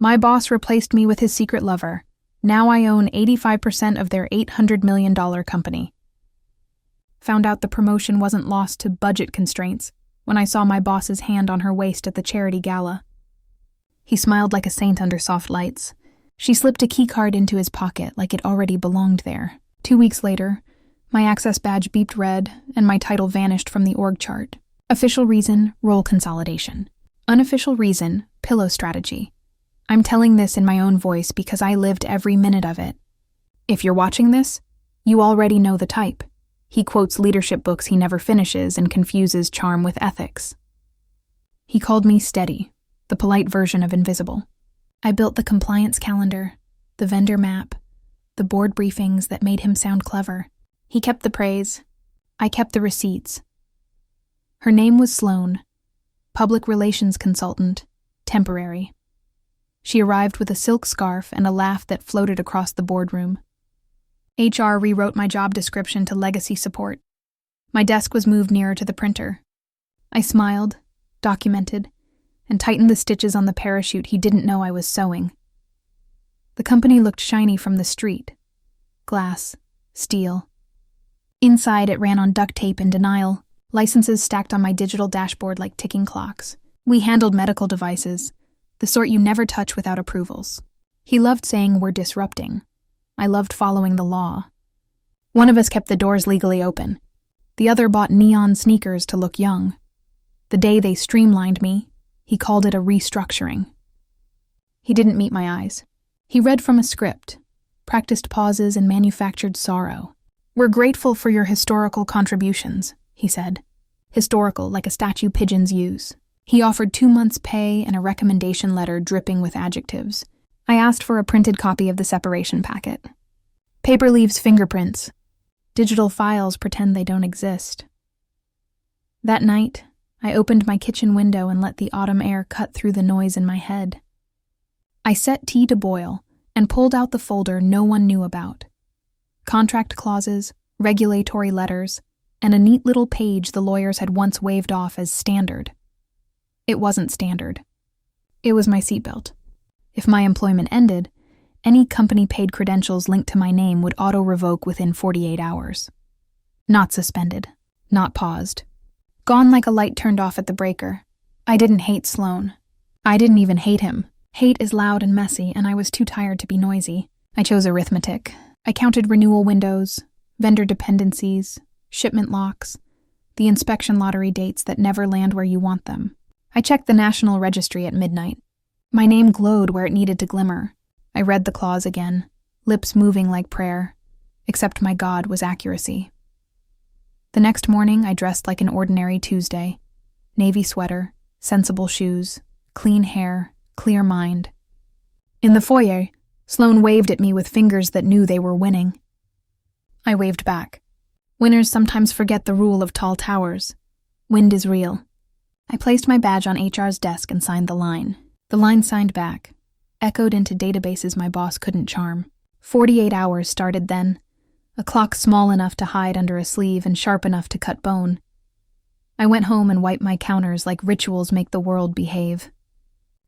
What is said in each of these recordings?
My boss replaced me with his secret lover. Now I own 85% of their $800 million company. Found out the promotion wasn't lost to budget constraints when I saw my boss's hand on her waist at the charity gala. He smiled like a saint under soft lights. She slipped a keycard into his pocket like it already belonged there. 2 weeks later, my access badge beeped red and my title vanished from the org chart. Official reason, role consolidation. Unofficial reason, pillow strategy. I'm telling this in my own voice because I lived every minute of it. If you're watching this, you already know the type. He quotes leadership books he never finishes and confuses charm with ethics. He called me steady, the polite version of invisible. I built the compliance calendar, the vendor map, the board briefings that made him sound clever. He kept the praise. I kept the receipts. Her name was Sloan, public relations consultant, temporary. She arrived with a silk scarf and a laugh that floated across the boardroom. HR rewrote my job description to legacy support. My desk was moved nearer to the printer. I smiled, documented, and tightened the stitches on the parachute he didn't know I was sewing. The company looked shiny from the street. Glass, steel. Inside, it ran on duct tape in denial, licenses stacked on my digital dashboard like ticking clocks. We handled medical devices, the sort you never touch without approvals. He loved saying we're disrupting. I loved following the law. One of us kept the doors legally open. The other bought neon sneakers to look young. The day they streamlined me, he called it a restructuring. He didn't meet my eyes. He read from a script, practiced pauses and manufactured sorrow. We're grateful for your historical contributions, he said. Historical, like a statue pigeons use. He offered 2 months' pay and a recommendation letter dripping with adjectives. I asked for a printed copy of the separation packet. Paper leaves fingerprints. Digital files pretend they don't exist. That night, I opened my kitchen window and let the autumn air cut through the noise in my head. I set tea to boil and pulled out the folder no one knew about. Contract clauses, regulatory letters, and a neat little page the lawyers had once waved off as standard. It wasn't standard. It was my seatbelt. If my employment ended, any company-paid credentials linked to my name would auto-revoke within 48 hours. Not suspended. Not paused. Gone like a light turned off at the breaker. I didn't hate Sloan. I didn't even hate him. Hate is loud and messy, and I was too tired to be noisy. I chose arithmetic. I counted renewal windows, vendor dependencies, shipment locks, the inspection lottery dates that never land where you want them. I checked the National Registry at midnight. My name glowed where it needed to glimmer. I read the clause again, lips moving like prayer, except my God was accuracy. The next morning, I dressed like an ordinary Tuesday. Navy sweater, sensible shoes, clean hair, clear mind. In the foyer, Sloan waved at me with fingers that knew they were winning. I waved back. Winners sometimes forget the rule of tall towers. Wind is real. I placed my badge on HR's desk and signed the line. The line signed back, echoed into databases my boss couldn't charm. 48 hours started then, a clock small enough to hide under a sleeve and sharp enough to cut bone. I went home and wiped my counters like rituals make the world behave.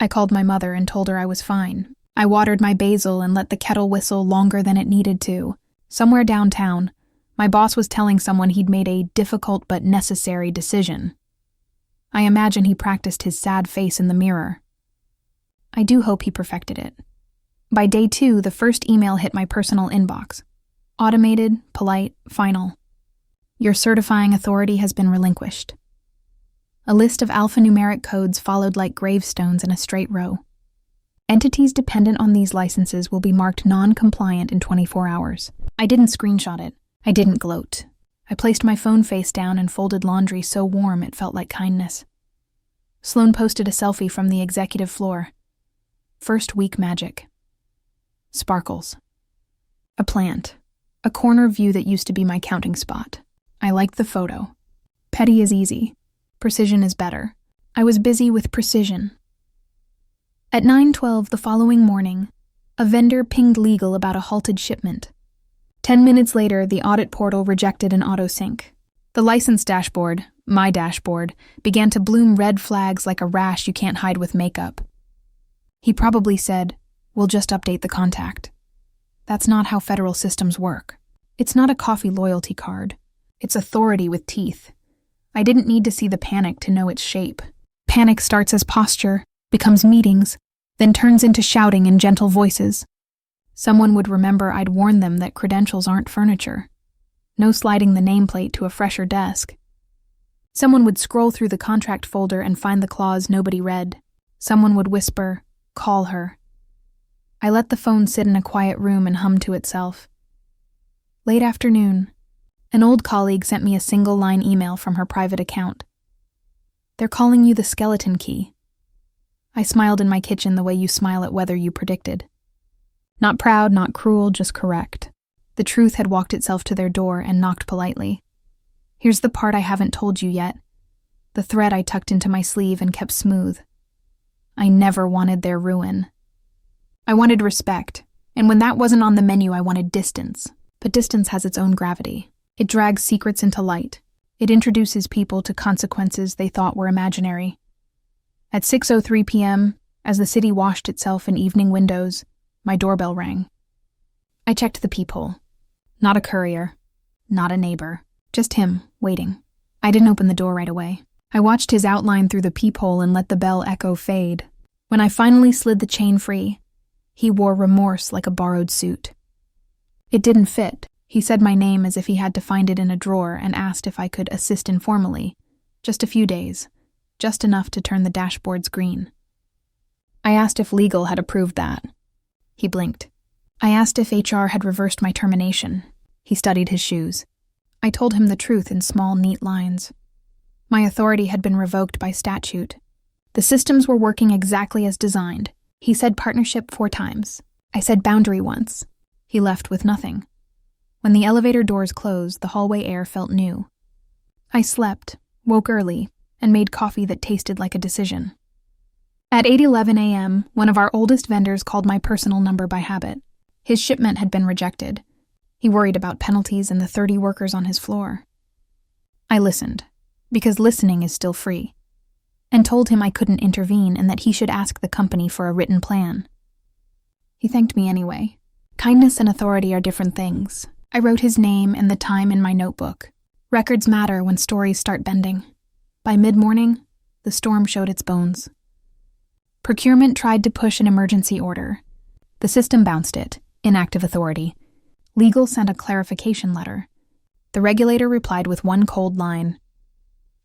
I called my mother and told her I was fine. I watered my basil and let the kettle whistle longer than it needed to. Somewhere downtown, my boss was telling someone he'd made a difficult but necessary decision. I imagine he practiced his sad face in the mirror. I do hope he perfected it. By day 2, the first email hit my personal inbox. Automated, polite, final. Your certifying authority has been relinquished. A list of alphanumeric codes followed like gravestones in a straight row. Entities dependent on these licenses will be marked non-compliant in 24 hours. I didn't screenshot it. I didn't gloat. I placed my phone face down and folded laundry so warm it felt like kindness. Sloan posted a selfie from the executive floor. First week magic. Sparkles. A plant. A corner view that used to be my counting spot. I liked the photo. Petty is easy. Precision is better. I was busy with precision. At 9:12 the following morning, a vendor pinged legal about a halted shipment. 10 minutes later, the audit portal rejected an auto-sync. The license dashboard, my dashboard, began to bloom red flags like a rash you can't hide with makeup. He probably said, "We'll just update the contact." That's not how federal systems work. It's not a coffee loyalty card. It's authority with teeth. I didn't need to see the panic to know its shape. Panic starts as posture, becomes meetings, then turns into shouting in gentle voices. Someone would remember I'd warned them that credentials aren't furniture. No sliding the nameplate to a fresher desk. Someone would scroll through the contract folder and find the clause nobody read. Someone would whisper, "Call her." I let the phone sit in a quiet room and hum to itself. Late afternoon, an old colleague sent me a single-line email from her private account. "They're calling you the skeleton key." I smiled in my kitchen the way you smile at weather you predicted. Not proud, not cruel, just correct. The truth had walked itself to their door and knocked politely. Here's the part I haven't told you yet. The thread I tucked into my sleeve and kept smooth. I never wanted their ruin. I wanted respect, and when that wasn't on the menu, I wanted distance. But distance has its own gravity. It drags secrets into light. It introduces people to consequences they thought were imaginary. At 6:03 p.m., as the city washed itself in evening windows, my doorbell rang. I checked the peephole. Not a courier. Not a neighbor. Just him, waiting. I didn't open the door right away. I watched his outline through the peephole and let the bell echo fade. When I finally slid the chain free, he wore remorse like a borrowed suit. It didn't fit. He said my name as if he had to find it in a drawer and asked if I could assist informally. Just a few days. Just enough to turn the dashboards green. I asked if legal had approved that. He blinked. I asked if HR had reversed my termination. He studied his shoes. I told him the truth in small, neat lines. My authority had been revoked by statute. The systems were working exactly as designed. He said partnership 4 times. I said boundary once. He left with nothing. When the elevator doors closed, the hallway air felt new. I slept, woke early, and made coffee that tasted like a decision. At 8:11 a.m., one of our oldest vendors called my personal number by habit. His shipment had been rejected. He worried about penalties and the 30 workers on his floor. I listened, because listening is still free, and told him I couldn't intervene and that he should ask the company for a written plan. He thanked me anyway. Kindness and authority are different things. I wrote his name and the time in my notebook. Records matter when stories start bending. By mid-morning, the storm showed its bones. Procurement tried to push an emergency order. The system bounced it, inactive authority. Legal sent a clarification letter. The regulator replied with one cold line.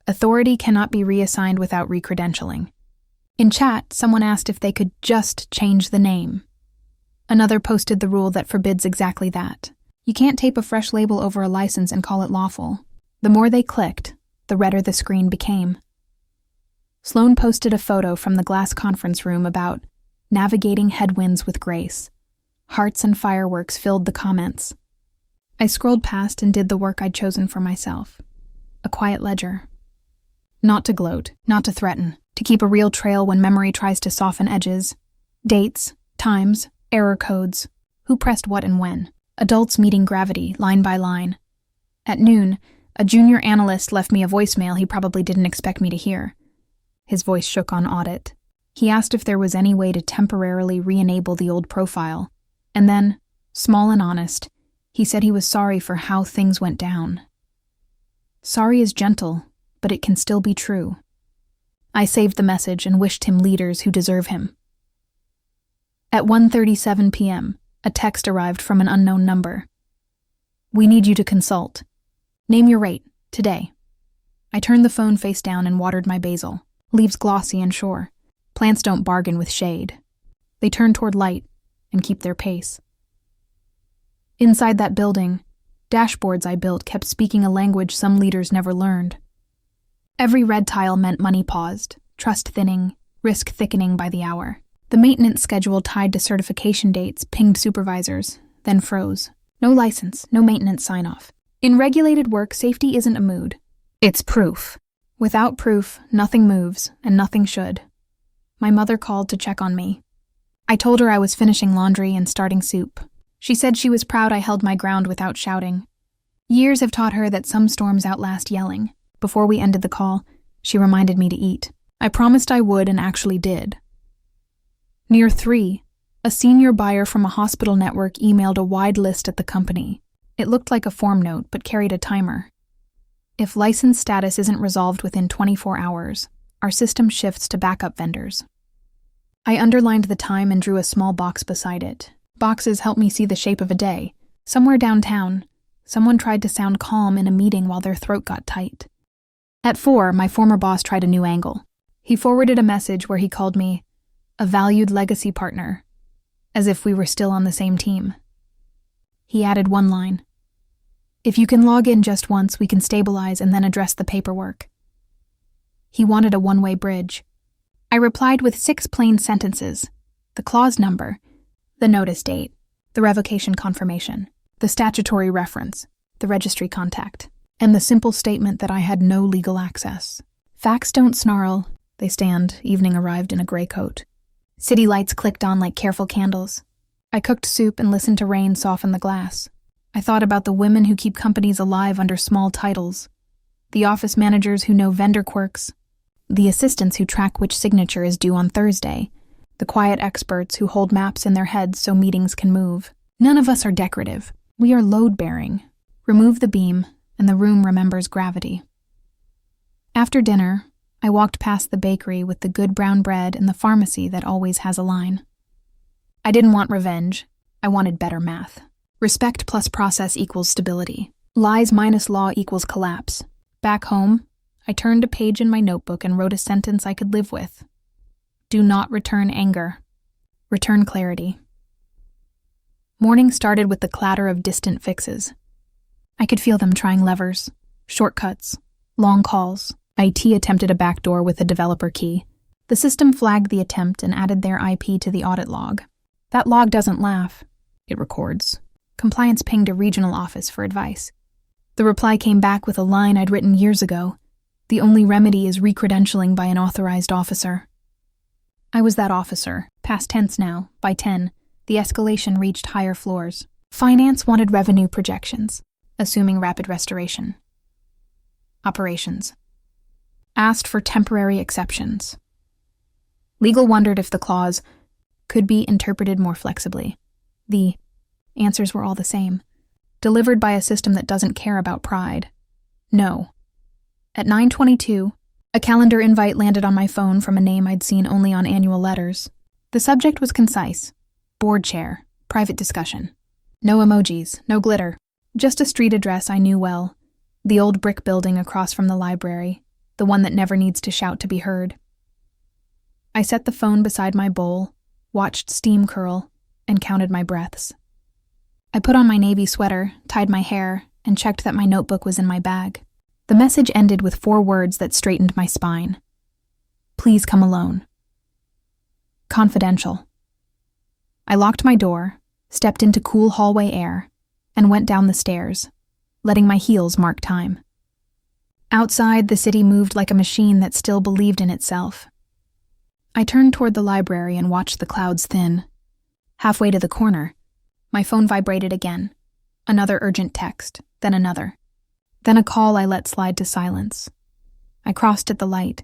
Authority cannot be reassigned without recredentialing. In chat, someone asked if they could just change the name. Another posted the rule that forbids exactly that. You can't tape a fresh label over a license and call it lawful. The more they clicked, the redder the screen became. Sloan posted a photo from the glass conference room about navigating headwinds with grace. Hearts and fireworks filled the comments. I scrolled past and did the work I'd chosen for myself. A quiet ledger. Not to gloat, not to threaten, to keep a real trail when memory tries to soften edges. Dates, times, error codes, who pressed what and when. Adults meeting gravity, line by line. At noon, a junior analyst left me a voicemail he probably didn't expect me to hear. His voice shook on audit. He asked if there was any way to temporarily re-enable the old profile. And then, small and honest, he said he was sorry for how things went down. Sorry is gentle, but it can still be true. I saved the message and wished him leaders who deserve him. At 1:37 p.m., a text arrived from an unknown number. We need you to consult. Name your rate, today. I turned the phone face down and watered my basil. Leaves glossy and sure. Plants don't bargain with shade. They turn toward light and keep their pace. Inside that building, dashboards I built kept speaking a language some leaders never learned. Every red tile meant money paused, trust thinning, risk thickening by the hour. The maintenance schedule tied to certification dates pinged supervisors, then froze. No license, no maintenance sign-off. In regulated work, safety isn't a mood. It's proof. Without proof, nothing moves, and nothing should. My mother called to check on me. I told her I was finishing laundry and starting soup. She said she was proud I held my ground without shouting. Years have taught her that some storms outlast yelling. Before we ended the call, she reminded me to eat. I promised I would and actually did. Near 3, a senior buyer from a hospital network emailed a wide list at the company. It looked like a form note, but carried a timer. If license status isn't resolved within 24 hours, our system shifts to backup vendors. I underlined the time and drew a small box beside it. Boxes help me see the shape of a day. Somewhere downtown, someone tried to sound calm in a meeting while their throat got tight. At 4, my former boss tried a new angle. He forwarded a message where he called me a valued legacy partner, as if we were still on the same team. He added one line. If you can log in just once, we can stabilize and then address the paperwork. He wanted a one-way bridge. I replied with 6 plain sentences: the clause number, the notice date, the revocation confirmation, the statutory reference, the registry contact, and the simple statement that I had no legal access. Facts don't snarl, they stand. Evening arrived in a gray coat. City lights clicked on like careful candles. I cooked soup and listened to rain soften the glass. I thought about the women who keep companies alive under small titles, the office managers who know vendor quirks, the assistants who track which signature is due on Thursday, the quiet experts who hold maps in their heads so meetings can move. None of us are decorative. We are load-bearing. Remove the beam, and the room remembers gravity. After dinner, I walked past the bakery with the good brown bread and the pharmacy that always has a line. I didn't want revenge. I wanted better math. Respect plus process equals stability. Lies minus law equals collapse. Back home, I turned a page in my notebook and wrote a sentence I could live with. Do not return anger. Return clarity. Morning started with the clatter of distant fixes. I could feel them trying levers, shortcuts, long calls. IT attempted a backdoor with a developer key. The system flagged the attempt and added their IP to the audit log. That log doesn't laugh. It records. Compliance pinged a regional office for advice. The reply came back with a line I'd written years ago. The only remedy is recredentialing by an authorized officer. I was that officer, past tense now. By 10, the escalation reached higher floors. Finance wanted revenue projections, assuming rapid restoration. Operations asked for temporary exceptions. Legal wondered if the clause could be interpreted more flexibly. The answers were all the same, delivered by a system that doesn't care about pride. No. At 9:22, a calendar invite landed on my phone from a name I'd seen only on annual letters. The subject was concise. Board chair, private discussion. No emojis, no glitter. Just a street address I knew well. The old brick building across from the library, the one that never needs to shout to be heard. I set the phone beside my bowl, watched steam curl, and counted my breaths. I put on my navy sweater, tied my hair, and checked that my notebook was in my bag. The message ended with 4 words that straightened my spine. Please come alone. Confidential. I locked my door, stepped into cool hallway air, and went down the stairs, letting my heels mark time. Outside, the city moved like a machine that still believed in itself. I turned toward the library and watched the clouds thin. Halfway to the corner, my phone vibrated again. Another urgent text, then another. Then a call I let slide to silence. I crossed at the light,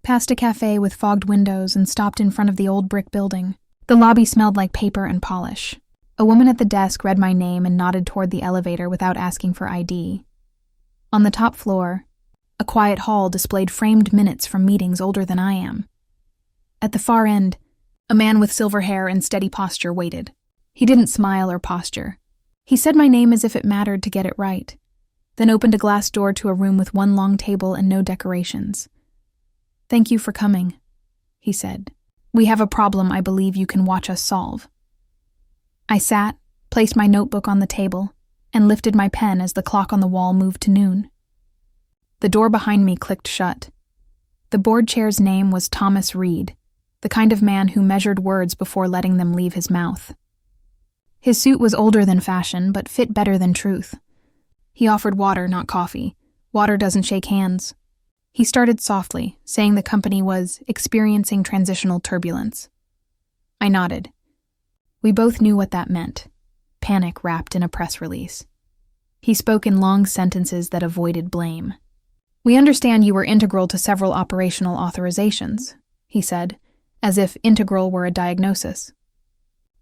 passed a cafe with fogged windows, and stopped in front of the old brick building. The lobby smelled like paper and polish. A woman at the desk read my name and nodded toward the elevator without asking for ID. On the top floor, a quiet hall displayed framed minutes from meetings older than I am. At the far end, a man with silver hair and steady posture waited. He didn't smile or posture. He said my name as if it mattered to get it right, then opened a glass door to a room with one long table and no decorations. Thank you for coming, he said. We have a problem I believe you can watch us solve. I sat, placed my notebook on the table, and lifted my pen as the clock on the wall moved to noon. The door behind me clicked shut. The board chair's name was Thomas Reed, the kind of man who measured words before letting them leave his mouth. His suit was older than fashion, but fit better than truth. He offered water, not coffee. Water doesn't shake hands. He started softly, saying the company was experiencing transitional turbulence. I nodded. We both knew what that meant. Panic wrapped in a press release. He spoke in long sentences that avoided blame. We understand you were integral to several operational authorizations, he said, as if integral were a diagnosis.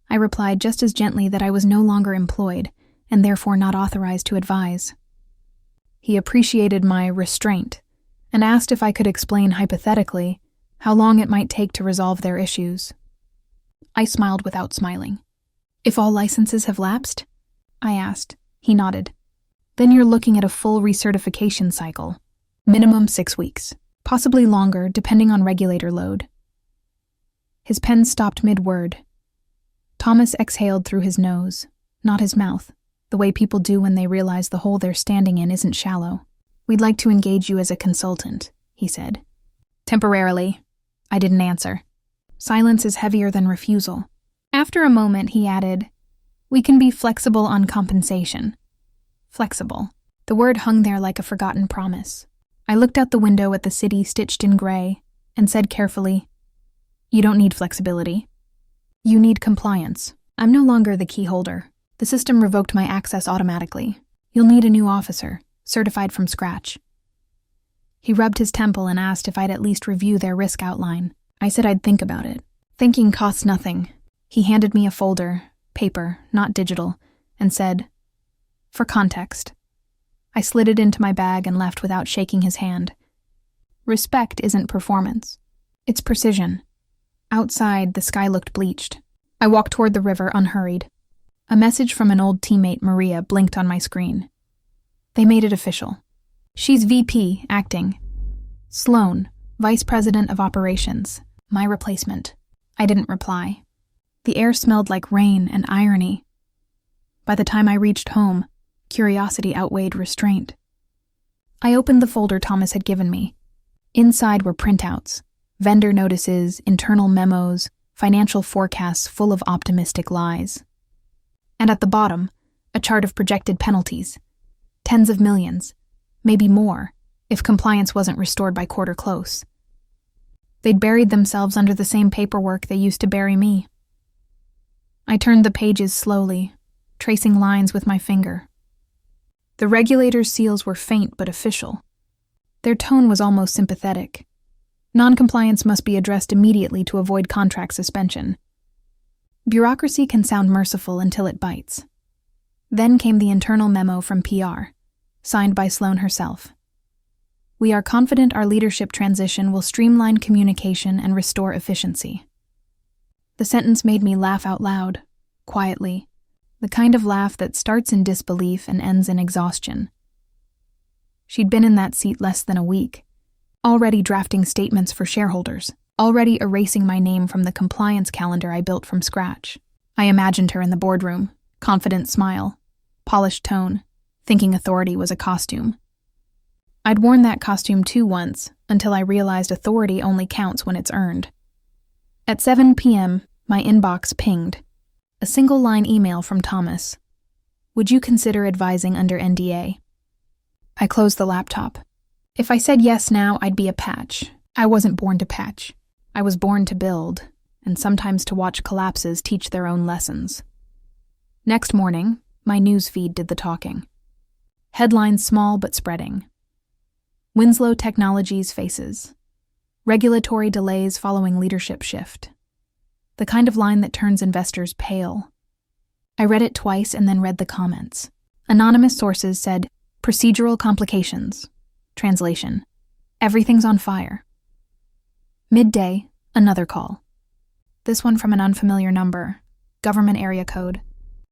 I replied just as gently that I was no longer employed and therefore not authorized to advise. He appreciated my restraint and asked if I could explain hypothetically how long it might take to resolve their issues. I smiled without smiling. If all licenses have lapsed? I asked. He nodded. Then you're looking at a full recertification cycle. Minimum 6 weeks. Possibly longer, depending on regulator load. His pen stopped mid-word. Thomas exhaled through his nose, not his mouth, the way people do when they realize the hole they're standing in isn't shallow. We'd like to engage you as a consultant, he said. Temporarily. I didn't answer. Silence is heavier than refusal. After a moment, he added, we can be flexible on compensation. Flexible. The word hung there like a forgotten promise. I looked out the window at the city stitched in gray and said carefully, you don't need flexibility. You need compliance. I'm no longer the key holder. The system revoked my access automatically. You'll need a new officer, certified from scratch. He rubbed his temple and asked if I'd at least review their risk outline. I said I'd think about it. Thinking costs nothing. He handed me a folder, paper, not digital, and said, for context. I slid it into my bag and left without shaking his hand. Respect isn't performance. It's precision. Outside, the sky looked bleached. I walked toward the river unhurried. A message from an old teammate, Maria, blinked on my screen. They made it official. She's VP, acting. Sloan, Vice President of Operations, my replacement. I didn't reply. The air smelled like rain and irony. By the time I reached home, curiosity outweighed restraint. I opened the folder Thomas had given me. Inside were printouts, vendor notices, internal memos, financial forecasts full of optimistic lies. And at the bottom, a chart of projected penalties. Tens of millions, maybe more, if compliance wasn't restored by quarter close. They'd buried themselves under the same paperwork they used to bury me. I turned the pages slowly, tracing lines with my finger. The regulator's seals were faint but official. Their tone was almost sympathetic. Noncompliance must be addressed immediately to avoid contract suspension. Bureaucracy can sound merciful until it bites. Then came the internal memo from PR, signed by Sloan herself. We are confident our leadership transition will streamline communication and restore efficiency. The sentence made me laugh out loud, quietly, the kind of laugh that starts in disbelief and ends in exhaustion. She'd been in that seat less than a week, already drafting statements for shareholders, already erasing my name from the compliance calendar I built from scratch. I imagined her in the boardroom, confident smile, polished tone, thinking authority was a costume. I'd worn that costume too once, until I realized authority only counts when it's earned. At 7 p.m., my inbox pinged. A single-line email from Thomas. Would you consider advising under NDA? I closed the laptop. If I said yes now, I'd be a patch. I wasn't born to patch. I was born to build, and sometimes to watch collapses teach their own lessons. Next morning, my news feed did the talking. Headlines small but spreading. Winslow Technologies faces. Regulatory delays following leadership shift. The kind of line that turns investors pale. I read it twice and then read the comments. Anonymous sources said, procedural complications. Translation, everything's on fire. Midday, another call. This one from an unfamiliar number, government area code.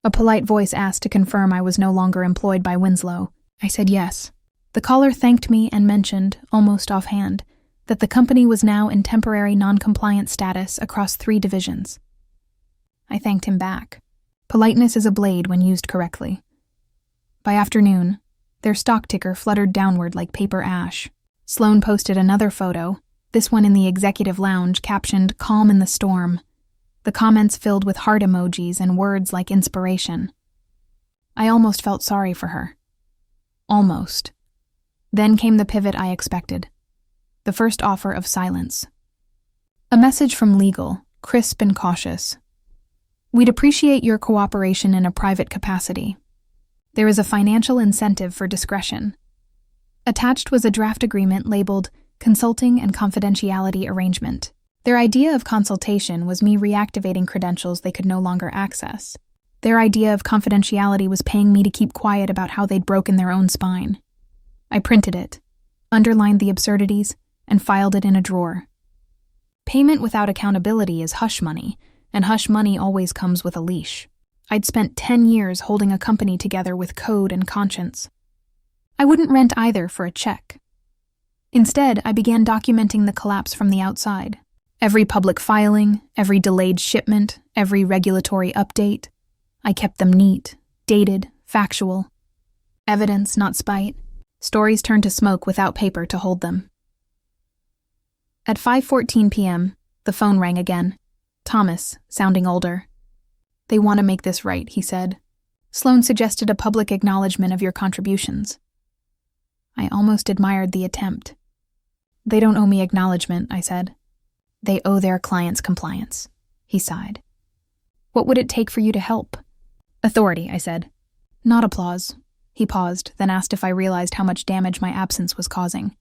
A polite voice asked to confirm I was no longer employed by Winslow. I said yes. The caller thanked me and mentioned, almost offhand, that the company was now in temporary non-compliant status across 3 divisions. I thanked him back. Politeness is a blade when used correctly. By afternoon, their stock ticker fluttered downward like paper ash. Sloan posted another photo, this one in the executive lounge, captioned, "Calm in the storm." The comments filled with heart emojis and words like inspiration. I almost felt sorry for her. Almost. Then came the pivot I expected. The first offer of silence. A message from legal, crisp and cautious. We'd appreciate your cooperation in a private capacity. There is a financial incentive for discretion. Attached was a draft agreement labeled Consulting and Confidentiality Arrangement. Their idea of consultation was me reactivating credentials they could no longer access. Their idea of confidentiality was paying me to keep quiet about how they'd broken their own spine. I printed it, underlined the absurdities, and filed it in a drawer. Payment without accountability is hush money, and hush money always comes with a leash. I'd spent 10 years holding a company together with code and conscience. I wouldn't rent either for a check. Instead, I began documenting the collapse from the outside. Every public filing, every delayed shipment, every regulatory update. I kept them neat, dated, factual. Evidence, not spite. Stories turned to smoke without paper to hold them. At 5:14 p.m., the phone rang again. Thomas, sounding older. "They want to make this right," he said. "Sloan suggested a public acknowledgement of your contributions." I almost admired the attempt. "They don't owe me acknowledgement," I said. "They owe their clients compliance," he sighed. "What would it take for you to help?" "Authority," I said. "Not applause." He paused, then asked if I realized how much damage my absence was causing.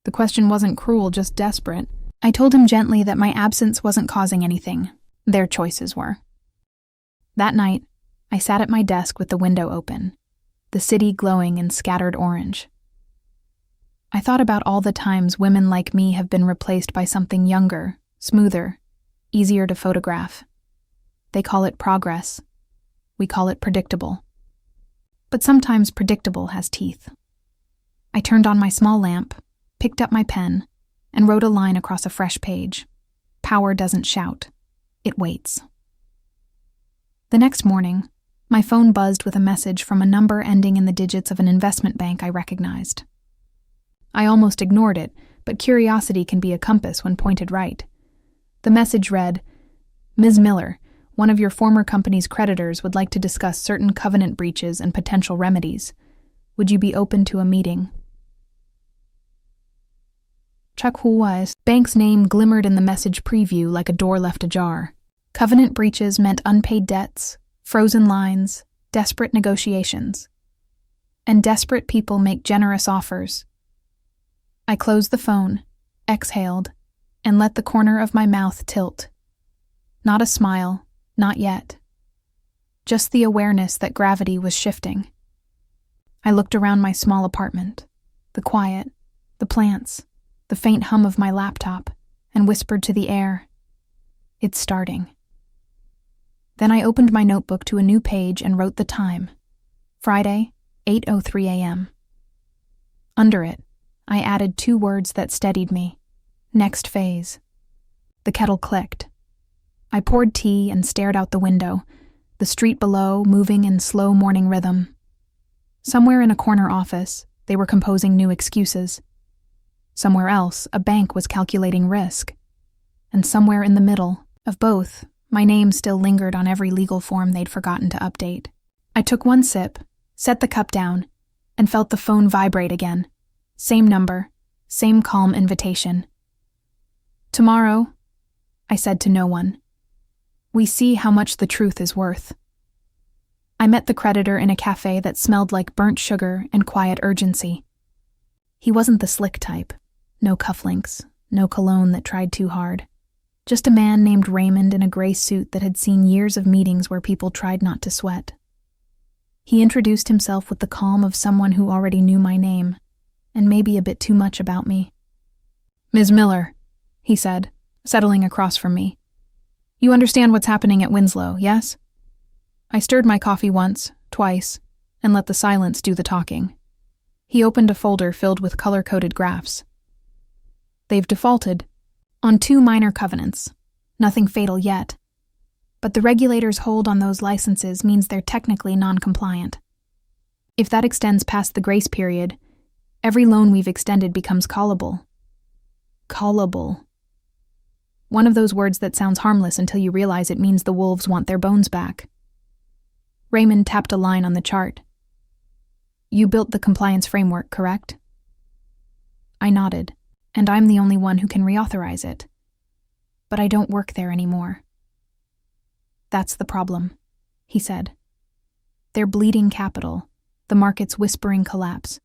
The question wasn't cruel, just desperate. I told him gently that my absence wasn't causing anything. Their choices were. That night, I sat at my desk with the window open, the city glowing in scattered orange. I thought about all the times women like me have been replaced by something younger, smoother, easier to photograph. They call it progress. We call it predictable. But sometimes predictable has teeth. I turned on my small lamp, picked up my pen, and wrote a line across a fresh page. Power doesn't shout. It waits. The next morning, my phone buzzed with a message from a number ending in the digits of an investment bank I recognized. I almost ignored it, but curiosity can be a compass when pointed right. The message read, "Ms. Miller, one of your former company's creditors would like to discuss certain covenant breaches and potential remedies. Would you be open to a meeting?" Chuck Huwa's bank's name glimmered in the message preview like a door left ajar. Covenant breaches meant unpaid debts, frozen lines, desperate negotiations. And desperate people make generous offers. I closed the phone, exhaled, and let the corner of my mouth tilt. Not a smile, not yet. Just the awareness that gravity was shifting. I looked around my small apartment, the quiet, the plants, the faint hum of my laptop, and whispered to the air, "It's starting." Then I opened my notebook to a new page and wrote the time. Friday, 8:03 a.m. Under it, I added 2 words that steadied me. Next phase. The kettle clicked. I poured tea and stared out the window, the street below moving in slow morning rhythm. Somewhere in a corner office, they were composing new excuses. Somewhere else, a bank was calculating risk. And somewhere in the middle of both, my name still lingered on every legal form they'd forgotten to update. I took one sip, set the cup down, and felt the phone vibrate again. Same number, same calm invitation. "Tomorrow," I said to no one, "we see how much the truth is worth." I met the creditor in a cafe that smelled like burnt sugar and quiet urgency. He wasn't the slick type. No cufflinks, no cologne that tried too hard. Just a man named Raymond in a gray suit that had seen years of meetings where people tried not to sweat. He introduced himself with the calm of someone who already knew my name, and maybe a bit too much about me. "Ms. Miller," he said, settling across from me. "You understand what's happening at Winslow, yes?" I stirred my coffee once, twice, and let the silence do the talking. He opened a folder filled with color-coded graphs. "They've defaulted on 2 minor covenants. Nothing fatal yet. But the regulators' hold on those licenses means they're technically non-compliant. If that extends past the grace period, every loan we've extended becomes callable." Callable. One of those words that sounds harmless until you realize it means the wolves want their bones back. Raymond tapped a line on the chart. "You built the compliance framework, correct?" I nodded, and I'm the only one who can reauthorize it. But I don't work there anymore. "That's the problem," he said. "They're bleeding capital, the market's whispering collapse,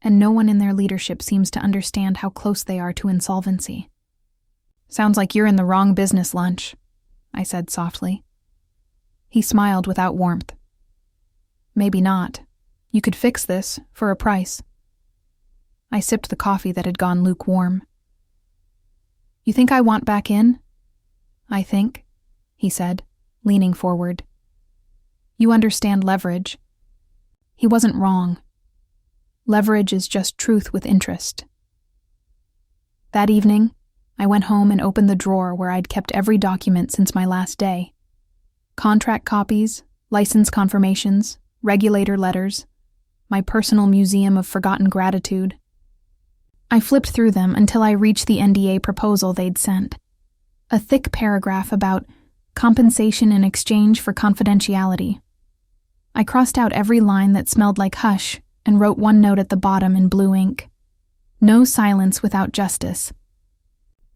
and no one in their leadership seems to understand how close they are to insolvency." Sounds like you're in the wrong business, Lunch, I said softly. He smiled without warmth. Maybe not. You could fix this for a price. I sipped the coffee that had gone lukewarm. You think I want back in? I think, he said, leaning forward. You understand leverage. He wasn't wrong. Leverage is just truth with interest. That evening, I went home and opened the drawer where I'd kept every document since my last day. Contract copies, license confirmations, regulator letters, my personal museum of forgotten gratitude. I flipped through them until I reached the NDA proposal they'd sent. A thick paragraph about compensation in exchange for confidentiality. I crossed out every line that smelled like hush and wrote one note at the bottom in blue ink. No silence without justice.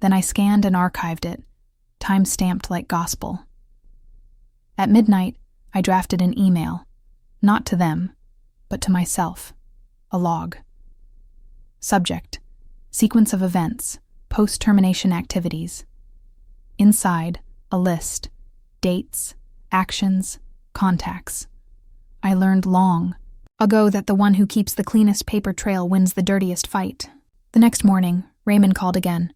Then I scanned and archived it, time-stamped like gospel. At midnight, I drafted an email, not to them, but to myself, a log. Subject: sequence of events, post-termination activities. Inside, a list, dates, actions, contacts. I learned long ago that the one who keeps the cleanest paper trail wins the dirtiest fight. The next morning, Raymond called again.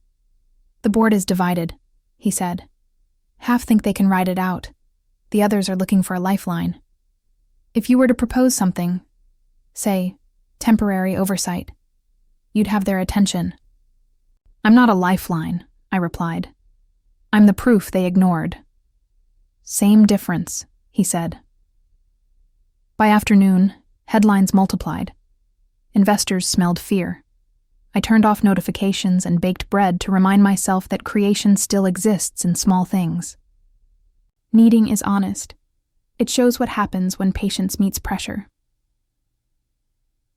The board is divided, he said. Half think they can ride it out. The others are looking for a lifeline. If you were to propose something, say, temporary oversight, you'd have their attention. I'm not a lifeline, I replied. I'm the proof they ignored. Same difference, he said. By afternoon, headlines multiplied. Investors smelled fear. I turned off notifications and baked bread to remind myself that creation still exists in small things. Needing is honest. It shows what happens when patience meets pressure.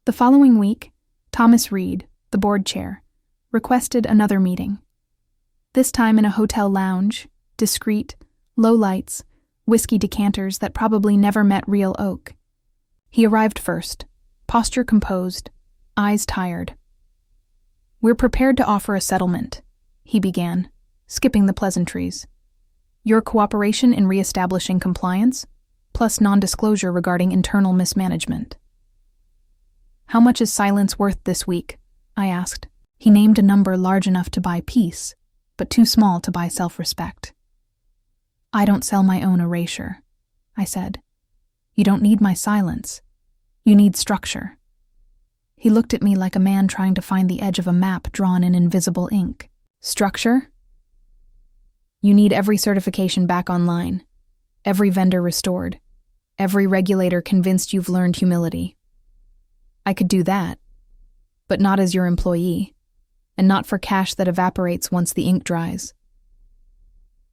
The following week, Thomas Reed, the board chair, requested another meeting. This time in a hotel lounge, discreet, low lights, whiskey decanters that probably never met real oak. He arrived first, posture composed, eyes tired. We're prepared to offer a settlement, he began, skipping the pleasantries. Your cooperation in reestablishing compliance, plus non-disclosure regarding internal mismanagement. How much is silence worth this week? I asked. He named a number large enough to buy peace, but too small to buy self-respect. I don't sell my own erasure, I said. You don't need my silence. You need structure. He looked at me like a man trying to find the edge of a map drawn in invisible ink. Structure? You need every certification back online, every vendor restored, every regulator convinced you've learned humility. I could do that, but not as your employee, and not for cash that evaporates once the ink dries.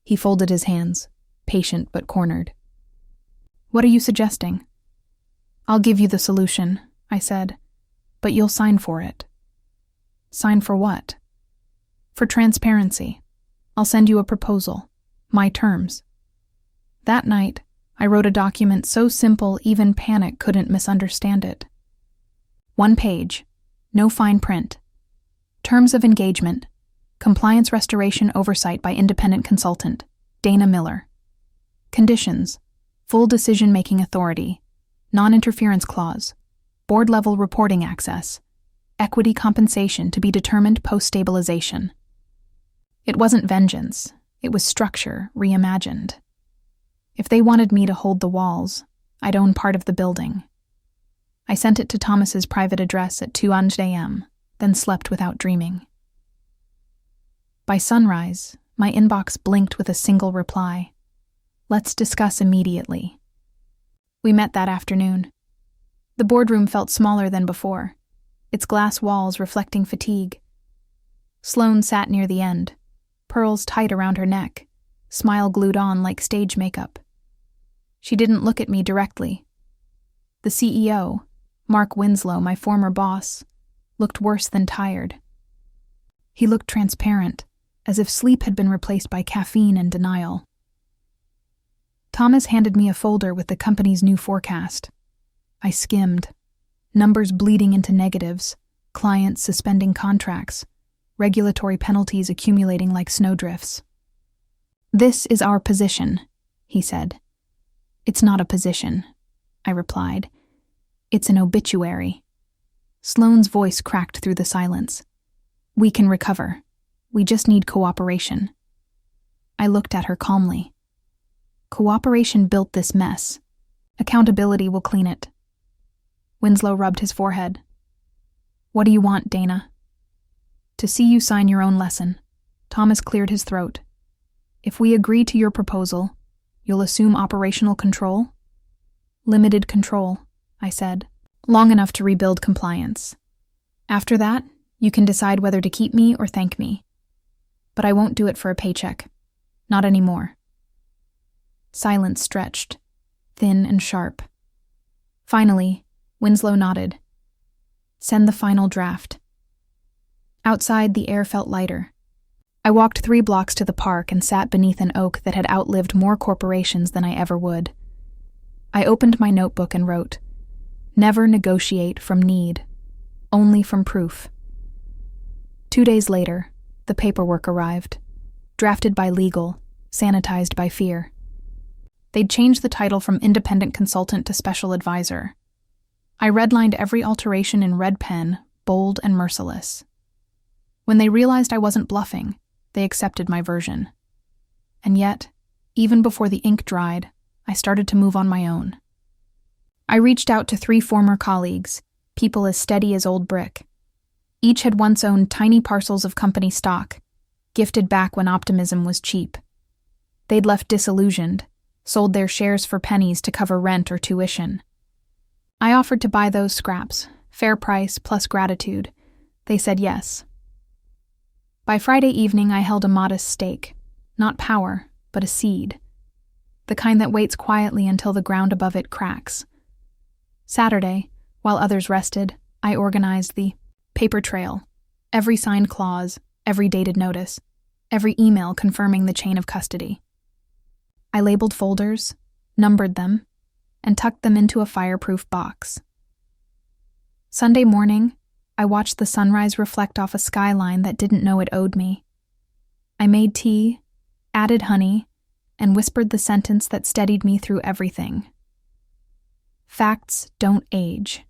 He folded his hands, patient but cornered. What are you suggesting? I'll give you the solution, I said, but you'll sign for it. Sign for what? For transparency. I'll send you a proposal, my terms. That night, I wrote a document so simple even panic couldn't misunderstand it. 1 page, no fine print. Terms of engagement, compliance restoration oversight by independent consultant, Dana Miller. Conditions, full decision-making authority, non-interference clause, board-level reporting access, equity compensation to be determined post-stabilization. It wasn't vengeance, it was structure reimagined. If they wanted me to hold the walls, I'd own part of the building. I sent it to Thomas's private address at 2 a.m., then slept without dreaming. By sunrise, my inbox blinked with a single reply. Let's discuss immediately. We met that afternoon. The boardroom felt smaller than before, its glass walls reflecting fatigue. Sloane sat near the end, pearls tight around her neck, smile glued on like stage makeup. She didn't look at me directly. The CEO, Mark Winslow, my former boss, looked worse than tired. He looked transparent, as if sleep had been replaced by caffeine and denial. Thomas handed me a folder with the company's new forecast. I skimmed, numbers bleeding into negatives, clients suspending contracts, regulatory penalties accumulating like snowdrifts. "This is our position," he said. "It's not a position," I replied. "It's an obituary." Sloane's voice cracked through the silence. "We can recover. We just need cooperation." I looked at her calmly. "Cooperation built this mess. Accountability will clean it." Winslow rubbed his forehead. "What do you want, Dana?" "To see you sign your own lesson." Thomas cleared his throat. "If we agree to your proposal, you'll assume operational control?" "Limited control," I said. "Long enough to rebuild compliance. After that, you can decide whether to keep me or thank me. But I won't do it for a paycheck. Not anymore." Silence stretched, thin and sharp. Finally, Winslow nodded. "Send the final draft." Outside, the air felt lighter. I walked 3 blocks to the park and sat beneath an oak that had outlived more corporations than I ever would. I opened my notebook and wrote, "Never negotiate from need, only from proof." 2 days later, the paperwork arrived, drafted by legal, sanitized by fear. They'd changed the title from independent consultant to special advisor. I redlined every alteration in red pen, bold and merciless. When they realized I wasn't bluffing, they accepted my version. And yet, even before the ink dried, I started to move on my own. I reached out to 3 former colleagues, people as steady as old brick. Each had once owned tiny parcels of company stock, gifted back when optimism was cheap. They'd left disillusioned, sold their shares for pennies to cover rent or tuition. I offered to buy those scraps, fair price plus gratitude. They said yes. By Friday evening, I held a modest stake, not power, but a seed, the kind that waits quietly until the ground above it cracks. Saturday, while others rested, I organized the paper trail, every signed clause, every dated notice, every email confirming the chain of custody. I labeled folders, numbered them, and tucked them into a fireproof box. Sunday morning, I watched the sunrise reflect off a skyline that didn't know it owed me. I made tea, added honey, and whispered the sentence that steadied me through everything. Facts don't age.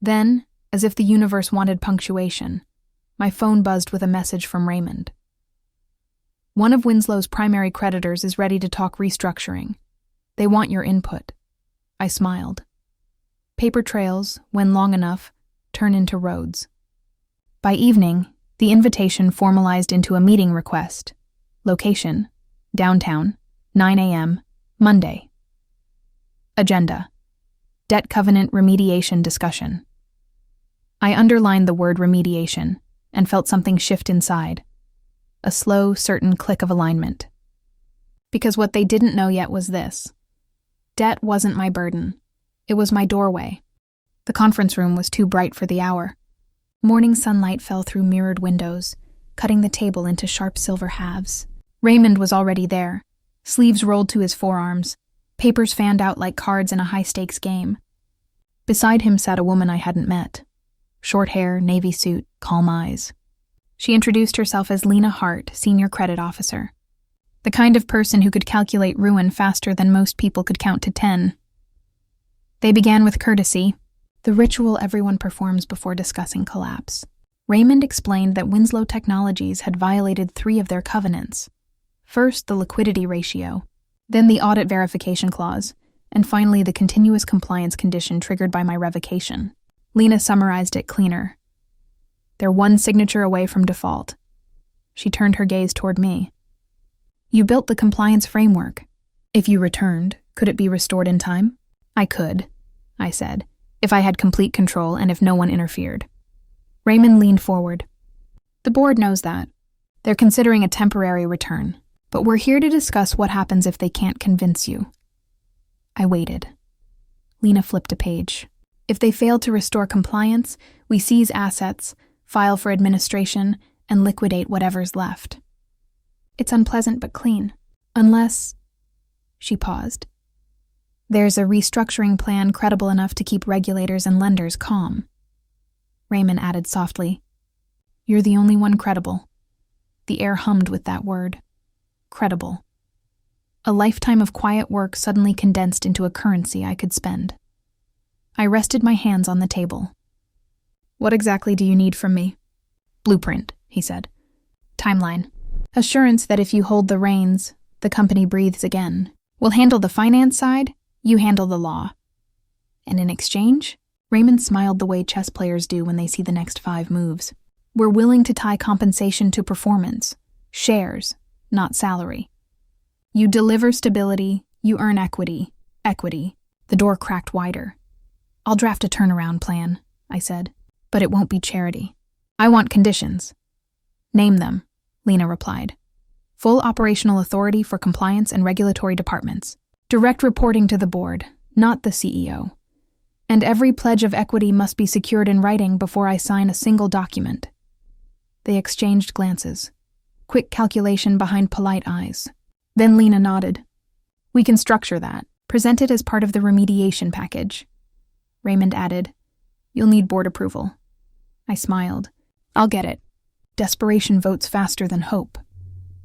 Then, as if the universe wanted punctuation, my phone buzzed with a message from Raymond. "One of Winslow's primary creditors is ready to talk restructuring. They want your input." I smiled. Paper trails, when long enough, turn into roads. By evening, the invitation formalized into a meeting request. Location: downtown, 9 a.m., Monday. Agenda: debt covenant remediation discussion. I underlined the word remediation and felt something shift inside. A slow, certain click of alignment. Because what they didn't know yet was this. Debt wasn't my burden. It was my doorway. The conference room was too bright for the hour. Morning sunlight fell through mirrored windows, cutting the table into sharp silver halves. Raymond was already there, sleeves rolled to his forearms, papers fanned out like cards in a high-stakes game. Beside him sat a woman I hadn't met. Short hair, navy suit, calm eyes. She introduced herself as Lena Hart, Senior Credit Officer. The kind of person who could calculate ruin faster than most people could count to 10. They began with courtesy, the ritual everyone performs before discussing collapse. Raymond explained that Winslow Technologies had violated 3 of their covenants. First, the liquidity ratio, then the audit verification clause, and finally the continuous compliance condition triggered by my revocation. Lena summarized it cleaner. They're 1 signature away from default. She turned her gaze toward me. You built the compliance framework. If you returned, could it be restored in time? I could, I said, if I had complete control and if no one interfered. Raymond leaned forward. The board knows that. They're considering a temporary return, but we're here to discuss what happens if they can't convince you. I waited. Lena flipped a page. If they fail to restore compliance, we seize assets, file for administration, and liquidate whatever's left. It's unpleasant but clean. Unless... She paused. There's a restructuring plan credible enough to keep regulators and lenders calm. Raymond added softly. You're the only one credible. The air hummed with that word. Credible. A lifetime of quiet work suddenly condensed into a currency I could spend. I rested my hands on the table. What exactly do you need from me? Blueprint, he said. Timeline. Assurance that if you hold the reins, the company breathes again. We'll handle the finance side, you handle the law. And in exchange, Raymond smiled the way chess players do when they see the next 5 moves. We're willing to tie compensation to performance, shares, not salary. You deliver stability, you earn equity. The door cracked wider. I'll draft a turnaround plan, I said, but it won't be charity. I want conditions. Name them, Lena replied. Full operational authority for compliance and regulatory departments. Direct reporting to the board, not the CEO. And every pledge of equity must be secured in writing before I sign a single document. They exchanged glances. Quick calculation behind polite eyes. Then Lena nodded. We can structure that. Present it as part of the remediation package. Raymond added, You'll need board approval. I smiled. I'll get it. Desperation votes faster than hope.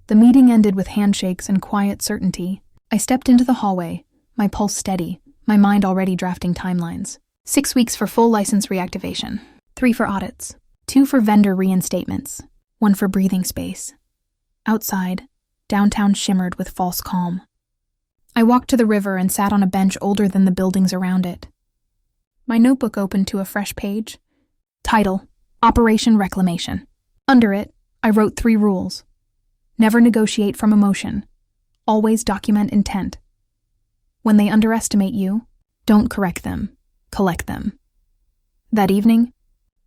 The meeting ended with handshakes and quiet certainty. I stepped into the hallway, my pulse steady, my mind already drafting timelines. 6 weeks for full license reactivation. 3 for audits. 2 for vendor reinstatements. 1 for breathing space. Outside, downtown shimmered with false calm. I walked to the river and sat on a bench older than the buildings around it. My notebook opened to a fresh page. Title, Operation Reclamation. Under it, I wrote 3 rules. Never negotiate from emotion. Always document intent. When they underestimate you, don't correct them, collect them. That evening,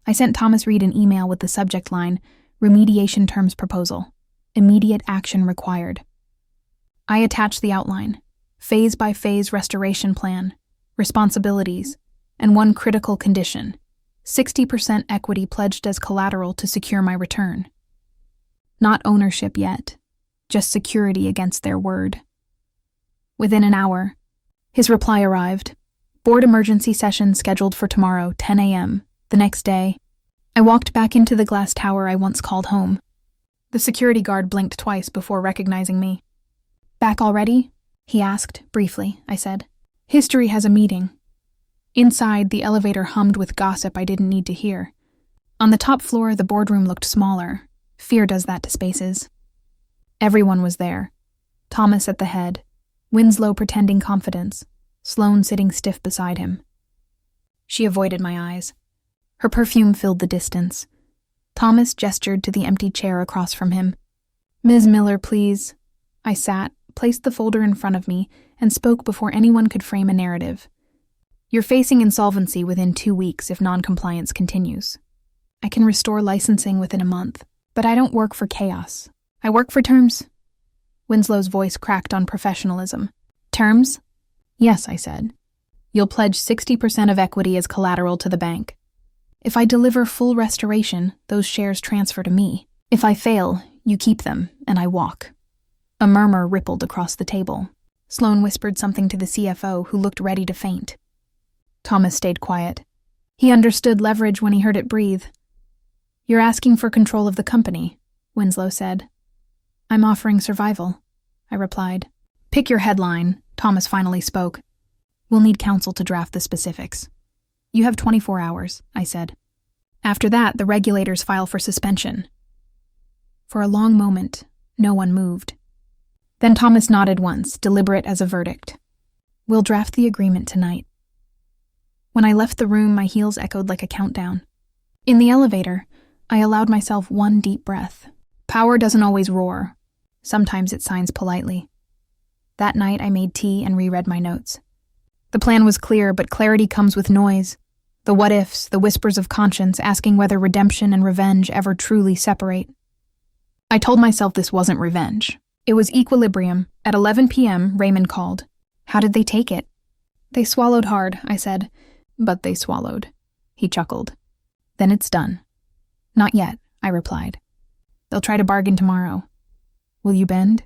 I sent Thomas Reed an email with the subject line, Remediation Terms Proposal. Immediate action required. I attached the outline, phase-by-phase restoration plan, responsibilities, and 1 critical condition, 60% equity pledged as collateral to secure my return. Not ownership yet, just security against their word. Within an hour, his reply arrived. Board emergency session scheduled for tomorrow, 10 a.m. The next day, I walked back into the glass tower I once called home. The security guard blinked twice before recognizing me. Back already? He asked, briefly, I said. History has a meeting. Inside, the elevator hummed with gossip I didn't need to hear. On the top floor, the boardroom looked smaller. Fear does that to spaces. Everyone was there. Thomas at the head, Winslow pretending confidence, Sloane sitting stiff beside him. She avoided my eyes. Her perfume filled the distance. Thomas gestured to the empty chair across from him. Ms. Miller, please. I sat, placed the folder in front of me, and spoke before anyone could frame a narrative. You're facing insolvency within 2 weeks if non-compliance continues. I can restore licensing within a month, but I don't work for chaos. I work for terms. Winslow's voice cracked on professionalism. Terms? Yes, I said. You'll pledge 60% of equity as collateral to the bank. If I deliver full restoration, those shares transfer to me. If I fail, you keep them, and I walk. A murmur rippled across the table. Sloane whispered something to the CFO, who looked ready to faint. Thomas stayed quiet. He understood leverage when he heard it breathe. You're asking for control of the company, Winslow said. I'm offering survival, I replied. Pick your headline, Thomas finally spoke. We'll need counsel to draft the specifics. You have 24 hours, I said. After that, the regulators file for suspension. For a long moment, no one moved. Then Thomas nodded once, deliberate as a verdict. We'll draft the agreement tonight. When I left the room, my heels echoed like a countdown. In the elevator, I allowed myself 1 deep breath. Power doesn't always roar. Sometimes it signs politely. That night, I made tea and reread my notes. The plan was clear, but clarity comes with noise. The what-ifs, the whispers of conscience asking whether redemption and revenge ever truly separate. I told myself this wasn't revenge. It was equilibrium. At 11 p.m., Raymond called. How did they take it? They swallowed hard, I said. But they swallowed. He chuckled. Then it's done. Not yet, I replied. They'll try to bargain tomorrow. Will you bend?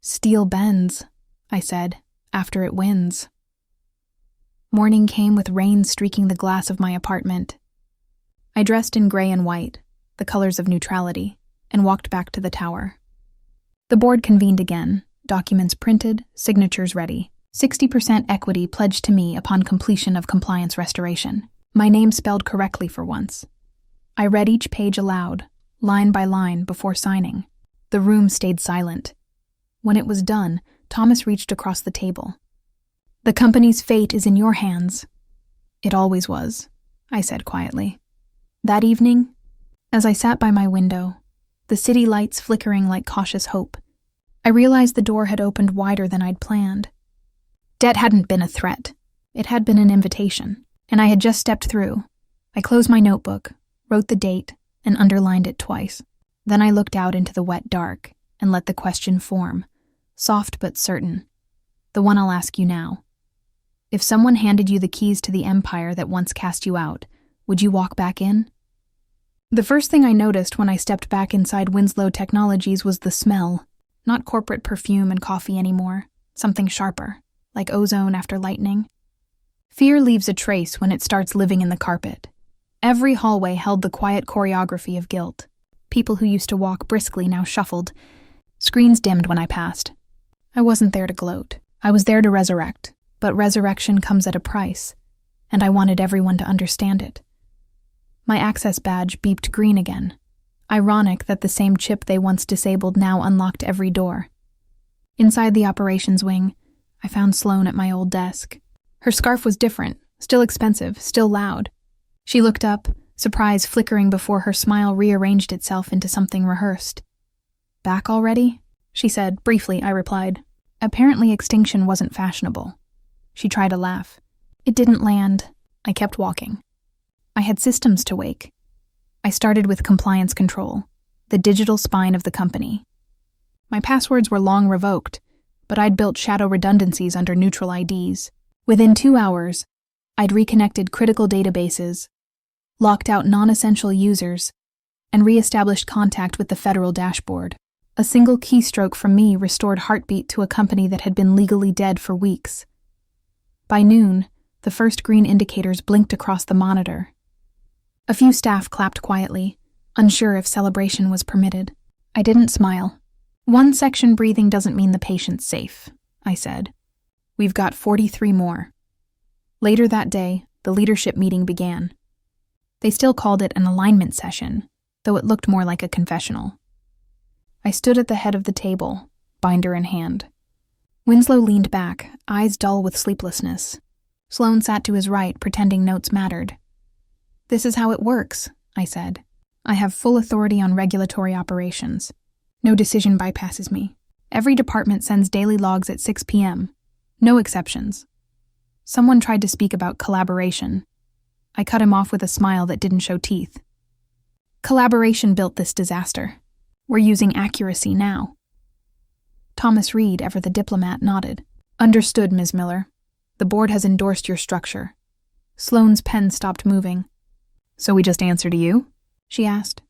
Steel bends, I said, after it wins. Morning came with rain streaking the glass of my apartment. I dressed in gray and white, the colors of neutrality, and walked back to the tower. The board convened again, documents printed, signatures ready. 60% equity pledged to me upon completion of compliance restoration. My name spelled correctly for once. I read each page aloud, line by line, before signing. The room stayed silent. When it was done, Thomas reached across the table. "The company's fate is in your hands." "It always was," I said quietly. That evening, as I sat by my window, the city lights flickering like cautious hope, I realized the door had opened wider than I'd planned. Debt hadn't been a threat. It had been an invitation, and I had just stepped through. I closed my notebook, wrote the date, and underlined it twice. Then I looked out into the wet dark and let the question form, soft but certain, the one I'll ask you now. If someone handed you the keys to the empire that once cast you out, would you walk back in? The first thing I noticed when I stepped back inside Winslow Technologies was the smell. Not corporate perfume and coffee anymore, something sharper, like ozone after lightning. Fear leaves a trace when it starts living in the carpet. Every hallway held the quiet choreography of guilt. People who used to walk briskly now shuffled. Screens dimmed when I passed. I wasn't there to gloat. I was there to resurrect. But resurrection comes at a price, and I wanted everyone to understand it. My access badge beeped green again. Ironic that the same chip they once disabled now unlocked every door. Inside the operations wing, I found Sloane at my old desk. Her scarf was different, still expensive, still loud. She looked up, surprise flickering before her smile rearranged itself into something rehearsed. "Back already?" she said. Briefly, I replied. Apparently extinction wasn't fashionable. She tried to laugh. It didn't land. I kept walking. I had systems to wake. I started with compliance control, the digital spine of the company. My passwords were long revoked, but I'd built shadow redundancies under neutral IDs. Within 2 hours, I'd reconnected critical databases, locked out non-essential users, and re-established contact with the federal dashboard. A single keystroke from me restored heartbeat to a company that had been legally dead for weeks. By noon, the first green indicators blinked across the monitor. A few staff clapped quietly, unsure if celebration was permitted. I didn't smile. "One section breathing doesn't mean the patient's safe," I said. "We've got 43 more." Later that day, the leadership meeting began. They still called it an alignment session, though it looked more like a confessional. I stood at the head of the table, binder in hand. Winslow leaned back, eyes dull with sleeplessness. Sloane sat to his right, pretending notes mattered. "This is how it works," I said. "I have full authority on regulatory operations. No decision bypasses me. Every department sends daily logs at 6 p.m. No exceptions." Someone tried to speak about collaboration. I cut him off with a smile that didn't show teeth. "Collaboration built this disaster. We're using accuracy now." Thomas Reed, ever the diplomat, nodded. "Understood, Ms. Miller. The board has endorsed your structure." Sloane's pen stopped moving. "So we just answer to you?" she asked.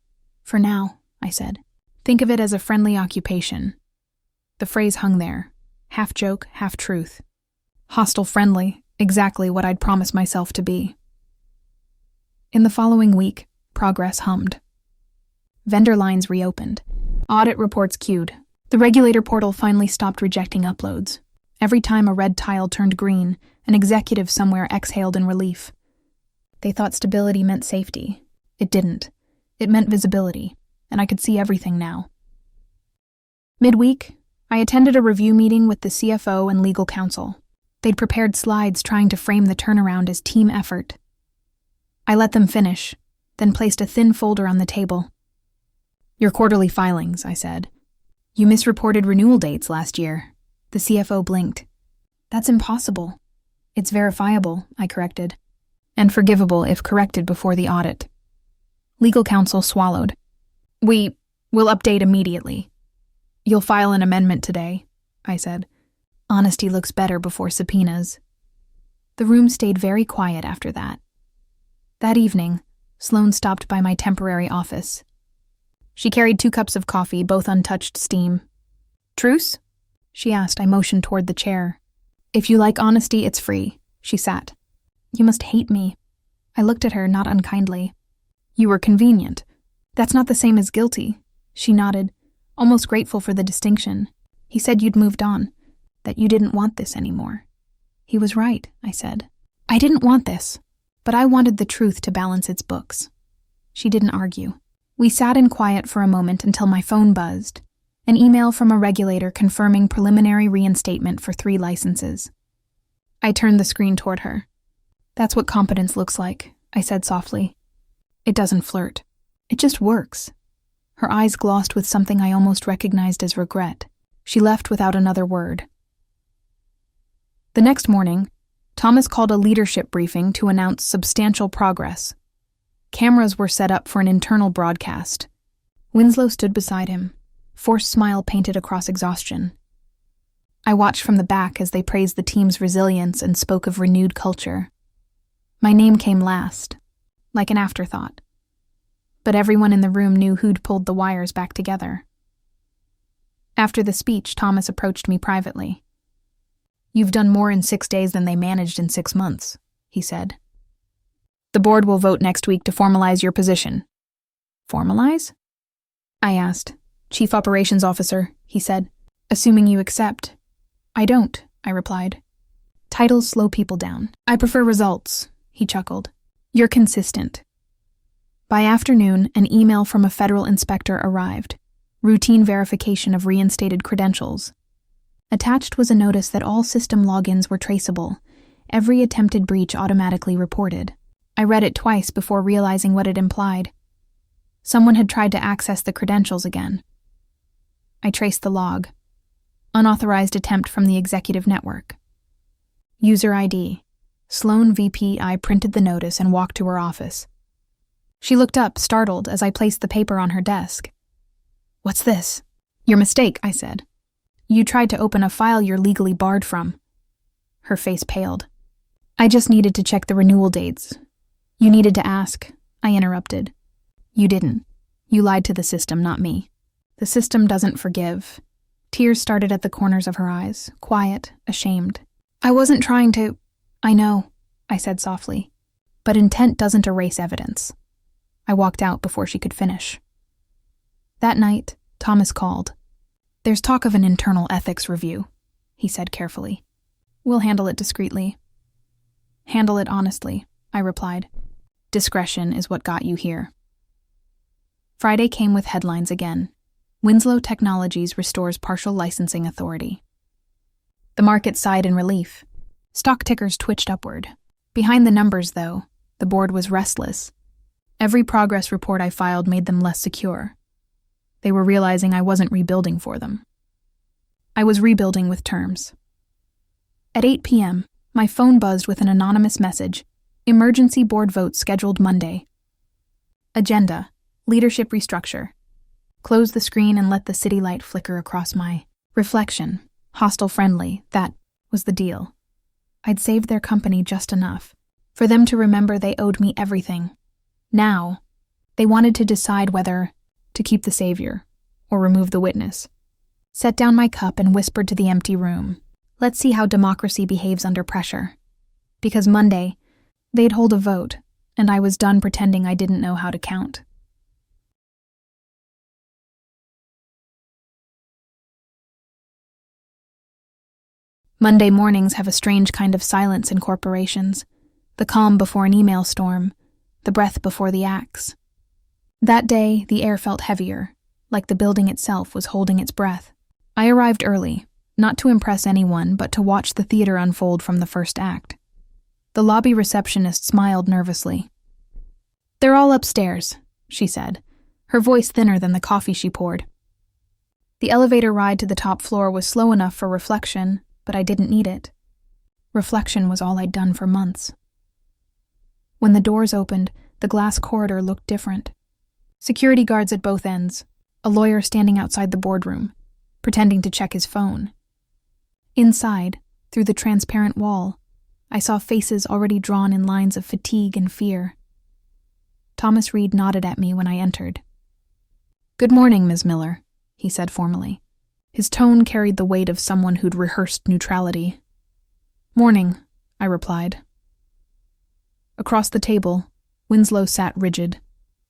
"For now," I said. "Think of it as a friendly occupation." The phrase hung there, half joke, half truth. Hostile friendly, exactly what I'd promised myself to be. In the following week, progress hummed. Vendor lines reopened. Audit reports queued. The regulator portal finally stopped rejecting uploads. Every time a red tile turned green, an executive somewhere exhaled in relief. They thought stability meant safety. It didn't. It meant visibility, and I could see everything now. Midweek, I attended a review meeting with the CFO and legal counsel. They'd prepared slides trying to frame the turnaround as team effort. I let them finish, then placed a thin folder on the table. "Your quarterly filings," I said. "You misreported renewal dates last year." The CFO blinked. "That's impossible." "It's verifiable," I corrected. "And forgivable if corrected before the audit." Legal counsel swallowed. "We will update immediately." "You'll file an amendment today," I said. "Honesty looks better before subpoenas." The room stayed very quiet after that. That evening, Sloane stopped by my temporary office. She carried 2 cups of coffee, both untouched steam. "Truce?" she asked. I motioned toward the chair. "If you like honesty, it's free." She sat. "You must hate me." I looked at her, not unkindly. "You were convenient. That's not the same as guilty. She nodded, almost grateful for the distinction. He said you'd moved on, that you didn't want this anymore. He was right, I said. I didn't want this, but I wanted the truth to balance its books. She didn't argue. We sat in quiet for a moment until my phone buzzed, an email from a regulator confirming preliminary reinstatement for 3 licenses. I turned the screen toward her. That's what competence looks like, I said softly. It doesn't flirt. It just works. Her eyes glossed with something I almost recognized as regret. She left without another word. The next morning, Thomas called a leadership briefing to announce substantial progress. Cameras were set up for an internal broadcast. Winslow stood beside him, forced smile painted across exhaustion. I watched from the back as they praised the team's resilience and spoke of renewed culture. My name came last, like an afterthought. But everyone in the room knew who'd pulled the wires back together. After the speech, Thomas approached me privately. You've done more in 6 days than they managed in 6 months, he said. The board will vote next week to formalize your position. Formalize? I asked. Chief Operations Officer, he said. Assuming you accept. I don't, I replied. Titles slow people down. I prefer results, he chuckled. You're consistent. By afternoon, an email from a federal inspector arrived. Routine verification of reinstated credentials. Attached was a notice that all system logins were traceable, every attempted breach automatically reported. I read it twice before realizing what it implied. Someone had tried to access the credentials again. I traced the log. Unauthorized attempt from the executive network. User ID. Sloan VP. I printed the notice and walked to her office. She looked up, startled, as I placed the paper on her desk. What's this? Your mistake, I said. You tried to open a file you're legally barred from. Her face paled. I just needed to check the renewal dates. You needed to ask, I interrupted. You didn't. You lied to the system, not me. The system doesn't forgive. Tears started at the corners of her eyes, quiet, ashamed. I wasn't trying to... I know, I said softly. But intent doesn't erase evidence. I walked out before she could finish. That night, Thomas called. There's talk of an internal ethics review, he said carefully. We'll handle it discreetly. Handle it honestly, I replied. Discretion is what got you here. Friday came with headlines again. Winslow Technologies restores partial licensing authority. The market sighed in relief. Stock tickers twitched upward. Behind the numbers, though, the board was restless. Every progress report I filed made them less secure. They were realizing I wasn't rebuilding for them. I was rebuilding with terms. At 8 p.m., my phone buzzed with an anonymous message. Emergency board vote scheduled Monday. Agenda. Leadership restructure. Close the screen and let the city light flicker across my reflection. Hostile friendly, that was the deal. I'd saved their company just enough for them to remember they owed me everything. Now, they wanted to decide whether to keep the savior or remove the witness. Set down my cup and whispered to the empty room. Let's see how democracy behaves under pressure. Because Monday, they'd hold a vote, and I was done pretending I didn't know how to count. Monday mornings have a strange kind of silence in corporations. The calm before an email storm, the breath before the axe. That day, the air felt heavier, like the building itself was holding its breath. I arrived early, not to impress anyone, but to watch the theater unfold from the first act. The lobby receptionist smiled nervously. They're all upstairs, she said, her voice thinner than the coffee she poured. The elevator ride to the top floor was slow enough for reflection, but I didn't need it. Reflection was all I'd done for months. When the doors opened, the glass corridor looked different. Security guards at both ends, a lawyer standing outside the boardroom, pretending to check his phone. Inside, through the transparent wall, I saw faces already drawn in lines of fatigue and fear. Thomas Reed nodded at me when I entered. "Good morning, Ms. Miller," he said formally. His tone carried the weight of someone who'd rehearsed neutrality. "Morning," I replied. Across the table, Winslow sat rigid,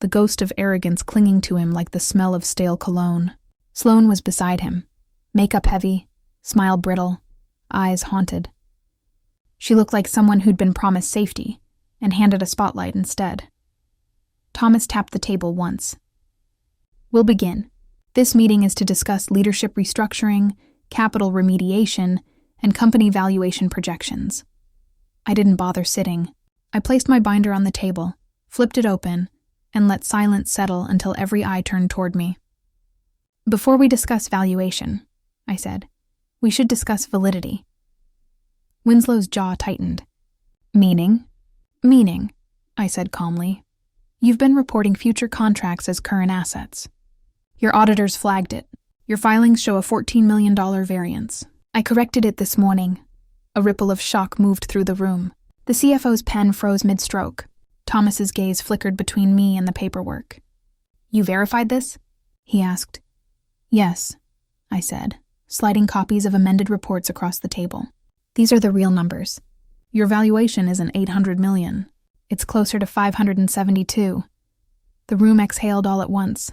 the ghost of arrogance clinging to him like the smell of stale cologne. Sloane was beside him, makeup heavy, smile brittle, eyes haunted. She looked like someone who'd been promised safety and handed a spotlight instead. Thomas tapped the table once. "We'll begin. This meeting is to discuss leadership restructuring, capital remediation, and company valuation projections." I didn't bother sitting. I placed my binder on the table, flipped it open, and let silence settle until every eye turned toward me. "Before we discuss valuation," I said, "we should discuss validity." Winslow's jaw tightened. "Meaning?" "Meaning," I said calmly. "You've been reporting future contracts as current assets. Your auditors flagged it. Your filings show a $14 million variance. I corrected it this morning." A ripple of shock moved through the room. The CFO's pen froze mid-stroke. Thomas's gaze flickered between me and the paperwork. "You verified this?" he asked. "Yes," I said, sliding copies of amended reports across the table. "These are the real numbers. Your valuation isn't $800 million. It's closer to 572. The room exhaled all at once.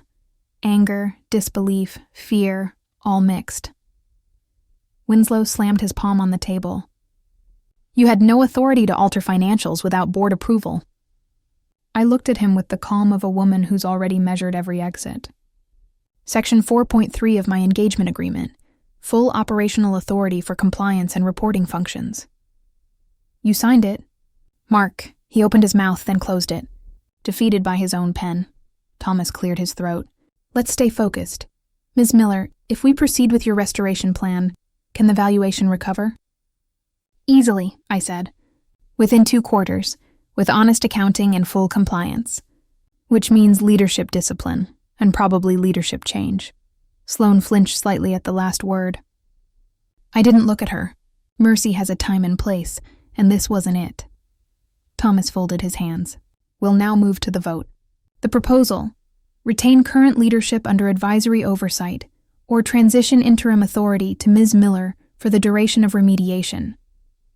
Anger, disbelief, fear, all mixed. Winslow slammed his palm on the table. "You had no authority to alter financials without board approval." I looked at him with the calm of a woman who's already measured every exit. Section 4.3 of my engagement agreement, full operational authority for compliance and reporting functions. "You signed it." "Mark," he opened his mouth, then closed it. Defeated by his own pen, Thomas cleared his throat. "Let's stay focused. Ms. Miller, if we proceed with your restoration plan, can the valuation recover?" "Easily," I said. "Within 2 quarters, with honest accounting and full compliance." Which means leadership discipline, and probably leadership change. Sloane flinched slightly at the last word. I didn't look at her. Mercy has a time and place, and this wasn't it. Thomas folded his hands. "We'll now move to the vote. The proposal: retain current leadership under advisory oversight, or transition interim authority to Ms. Miller for the duration of remediation.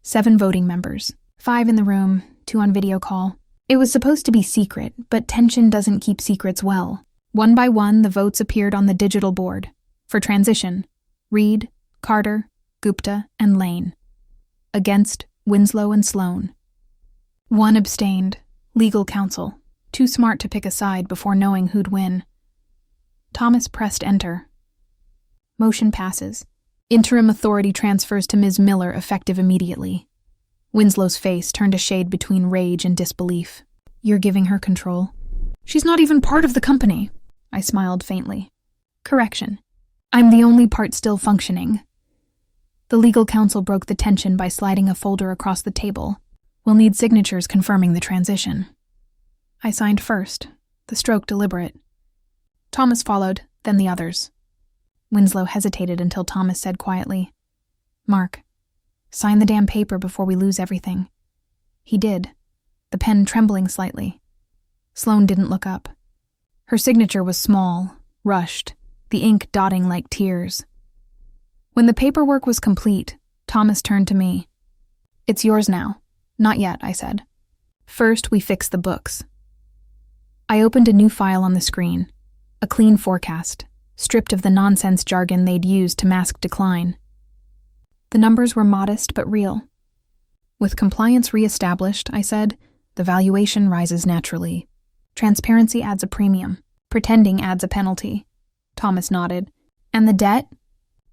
7 voting members, 5 in the room, 2 on video call. It was supposed to be secret, but tension doesn't keep secrets well. One by one, the votes appeared on the digital board. For transition: Reed, Carter, Gupta, and Lane. Against: Winslow and Sloane. 1 abstained, legal counsel, too smart to pick a side before knowing who'd win. Thomas pressed enter. Motion passes. Interim authority transfers to Ms. Miller effective immediately. Winslow's face turned a shade between rage and disbelief. "You're giving her control?" "She's not even part of the company," I smiled faintly. "Correction. I'm the only part still functioning." The legal counsel broke the tension by sliding a folder across the table. "We'll need signatures confirming the transition." I signed first, the stroke deliberate. Thomas followed, then the others. Winslow hesitated until Thomas said quietly, "Mark, sign the damn paper before we lose everything." He did, the pen trembling slightly. Sloane didn't look up. Her signature was small, rushed, the ink dotting like tears. When the paperwork was complete, Thomas turned to me. "It's yours now." "Not yet," I said. "First, we fix the books." I opened a new file on the screen, a clean forecast, stripped of the nonsense jargon they'd used to mask decline. The numbers were modest but real. "With compliance re-established," I said, "the valuation rises naturally. Transparency adds a premium. Pretending adds a penalty." Thomas nodded. "And the debt?"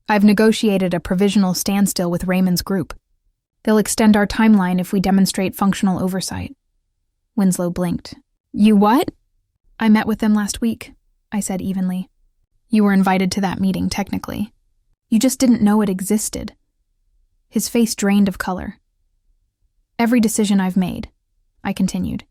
"I've negotiated a provisional standstill with Raymond's group. They'll extend our timeline if we demonstrate functional oversight." Winslow blinked. "You what?" "I met with them last week," I said evenly. "You were invited to that meeting, technically. You just didn't know it existed." His face drained of color. "Every decision I've made," I continued,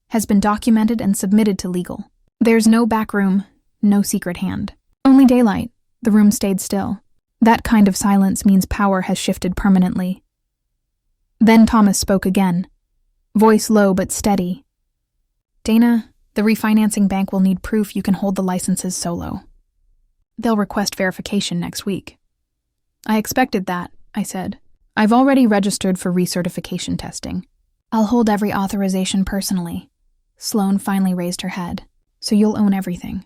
"has been documented and submitted to legal. There's no back room, no secret hand. Only daylight." The room stayed still. That kind of silence means power has shifted permanently. Then Thomas spoke again, voice low but steady. "Dana, the refinancing bank will need proof you can hold the licenses solo. They'll request verification next week." "I expected that," I said. "I've already registered for recertification testing. I'll hold every authorization personally." Sloane finally raised her head. So you'll own everything.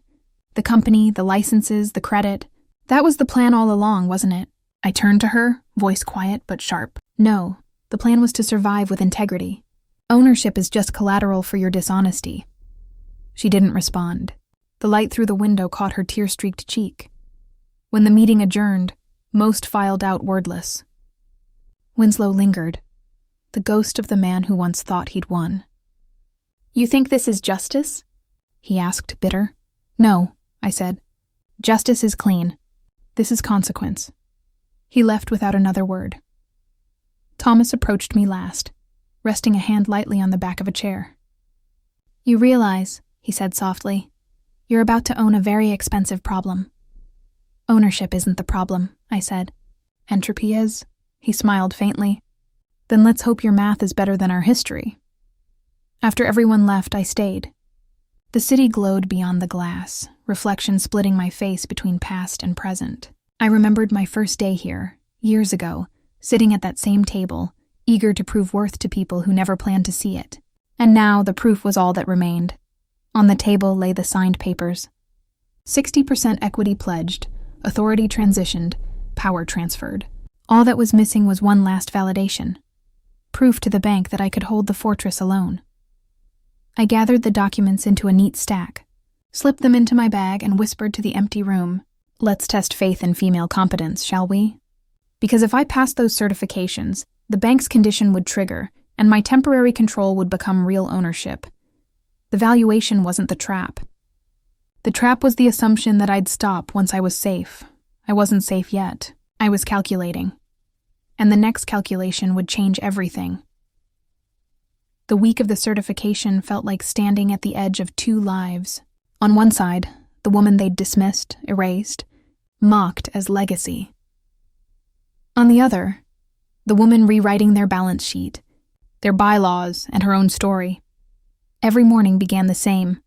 The company, the licenses, the credit. That was the plan all along, wasn't it? I turned to her, voice quiet but sharp. No, the plan was to survive with integrity. Ownership is just collateral for your dishonesty. She didn't respond. The light through the window caught her tear-streaked cheek. When the meeting adjourned, most filed out wordless. Winslow lingered, the ghost of the man who once thought he'd won. You think this is justice? He asked, bitter. No, I said. Justice is clean. This is consequence. He left without another word. Thomas approached me last, resting a hand lightly on the back of a chair. You realize, he said softly, you're about to own a very expensive problem. Ownership isn't the problem, I said. Entropy is? He smiled faintly. Then let's hope your math is better than our history. After everyone left, I stayed. The city glowed beyond the glass, reflection splitting my face between past and present. I remembered my first day here, years ago, sitting at that same table, eager to prove worth to people who never planned to see it. And now the proof was all that remained. On the table lay the signed papers. 60% equity pledged, authority transitioned, power transferred. All that was missing was one last validation. Proof to the bank that I could hold the fortress alone. I gathered the documents into a neat stack, slipped them into my bag, and whispered to the empty room, let's test faith in female competence, shall we? Because if I passed those certifications, the bank's condition would trigger, and my temporary control would become real ownership. The valuation wasn't the trap. The trap was the assumption that I'd stop once I was safe. I wasn't safe yet. I was calculating. And the next calculation would change everything. The week of the certification felt like standing at the edge of two lives. On one side, the woman they'd dismissed, erased, mocked as legacy. On the other, the woman rewriting their balance sheet, their bylaws, and her own story. Every morning began the same.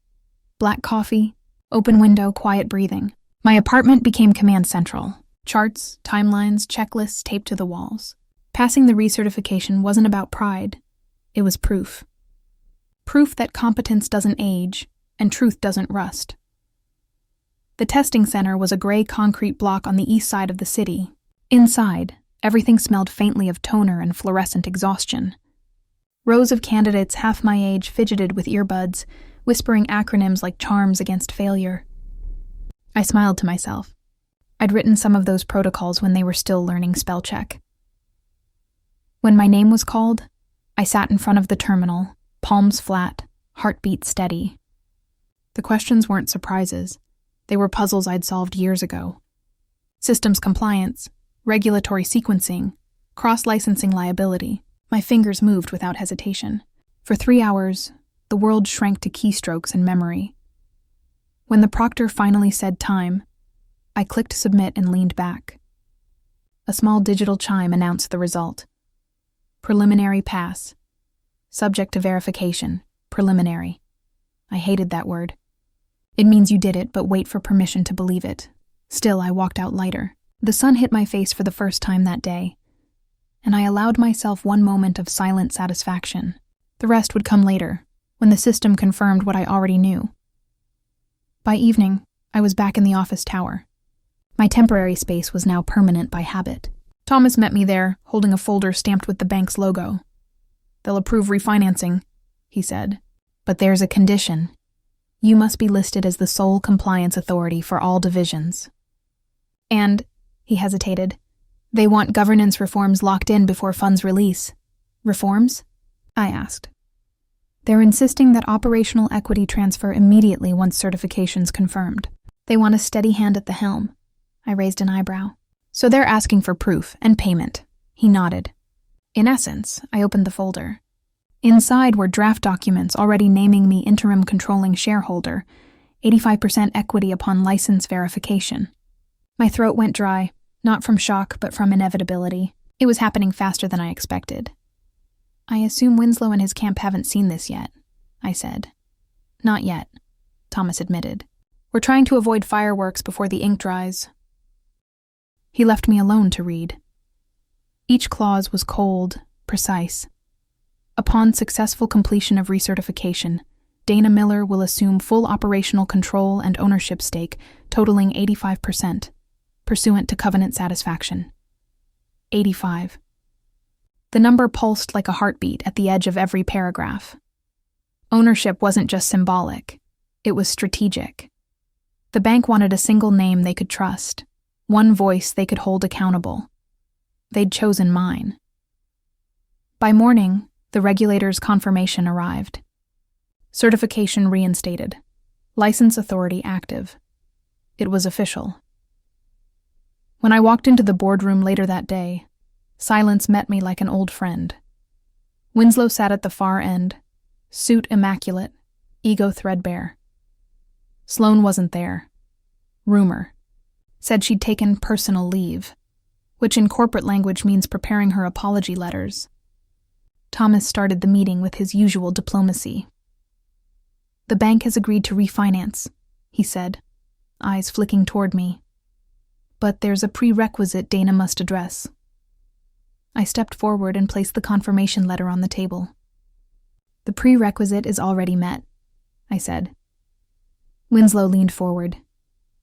Black coffee, open window, quiet breathing. My apartment became command central. Charts, timelines, checklists taped to the walls. Passing the recertification wasn't about pride. It was proof. Proof that competence doesn't age and truth doesn't rust. The testing center was a gray concrete block on the east side of the city. Inside, everything smelled faintly of toner and fluorescent exhaustion. Rows of candidates half my age fidgeted with earbuds, whispering acronyms like charms against failure. I smiled to myself. I'd written some of those protocols when they were still learning spell check. When my name was called, I sat in front of the terminal, palms flat, heartbeat steady. The questions weren't surprises. They were puzzles I'd solved years ago. Systems compliance, regulatory sequencing, cross-licensing liability. My fingers moved without hesitation. For 3 hours, the world shrank to keystrokes and memory. When the proctor finally said time, I clicked submit and leaned back. A small digital chime announced the result. Preliminary pass. Subject to verification. Preliminary. I hated that word. It means you did it, but wait for permission to believe it. Still, I walked out lighter. The sun hit my face for the first time that day, and I allowed myself one moment of silent satisfaction. The rest would come later, when the system confirmed what I already knew. By evening, I was back in the office tower. My temporary space was now permanent by habit. Thomas met me there, holding a folder stamped with the bank's logo. They'll approve refinancing, he said. But there's a condition. You must be listed as the sole compliance authority for all divisions. And, he hesitated, they want governance reforms locked in before funds release. Reforms? I asked. They're insisting that operational equity transfer immediately once certification's confirmed. They want a steady hand at the helm. I raised an eyebrow. So they're asking for proof and payment. He nodded. In essence, I opened the folder. Inside were draft documents already naming me interim controlling shareholder, 85% equity upon license verification. My throat went dry, not from shock but from inevitability. It was happening faster than I expected. I assume Winslow and his camp haven't seen this yet, I said. Not yet, Thomas admitted. We're trying to avoid fireworks before the ink dries. He left me alone to read. Each clause was cold, precise. Upon successful completion of recertification, Dana Miller will assume full operational control and ownership stake, totaling 85%, pursuant to covenant satisfaction. 85. The number pulsed like a heartbeat at the edge of every paragraph. Ownership wasn't just symbolic, it was strategic. The bank wanted a single name they could trust, one voice they could hold accountable. They'd chosen mine. By morning, the regulator's confirmation arrived. Certification reinstated. License authority active. It was official. When I walked into the boardroom later that day, silence met me like an old friend. Winslow sat at the far end, suit immaculate, ego threadbare. Sloan wasn't there. Rumor. Said she'd taken personal leave, which in corporate language means preparing her apology letters. Thomas started the meeting with his usual diplomacy. "The bank has agreed to refinance," he said, eyes flicking toward me. "But there's a prerequisite Dana must address." I stepped forward and placed the confirmation letter on the table. "The prerequisite is already met," I said. Winslow leaned forward.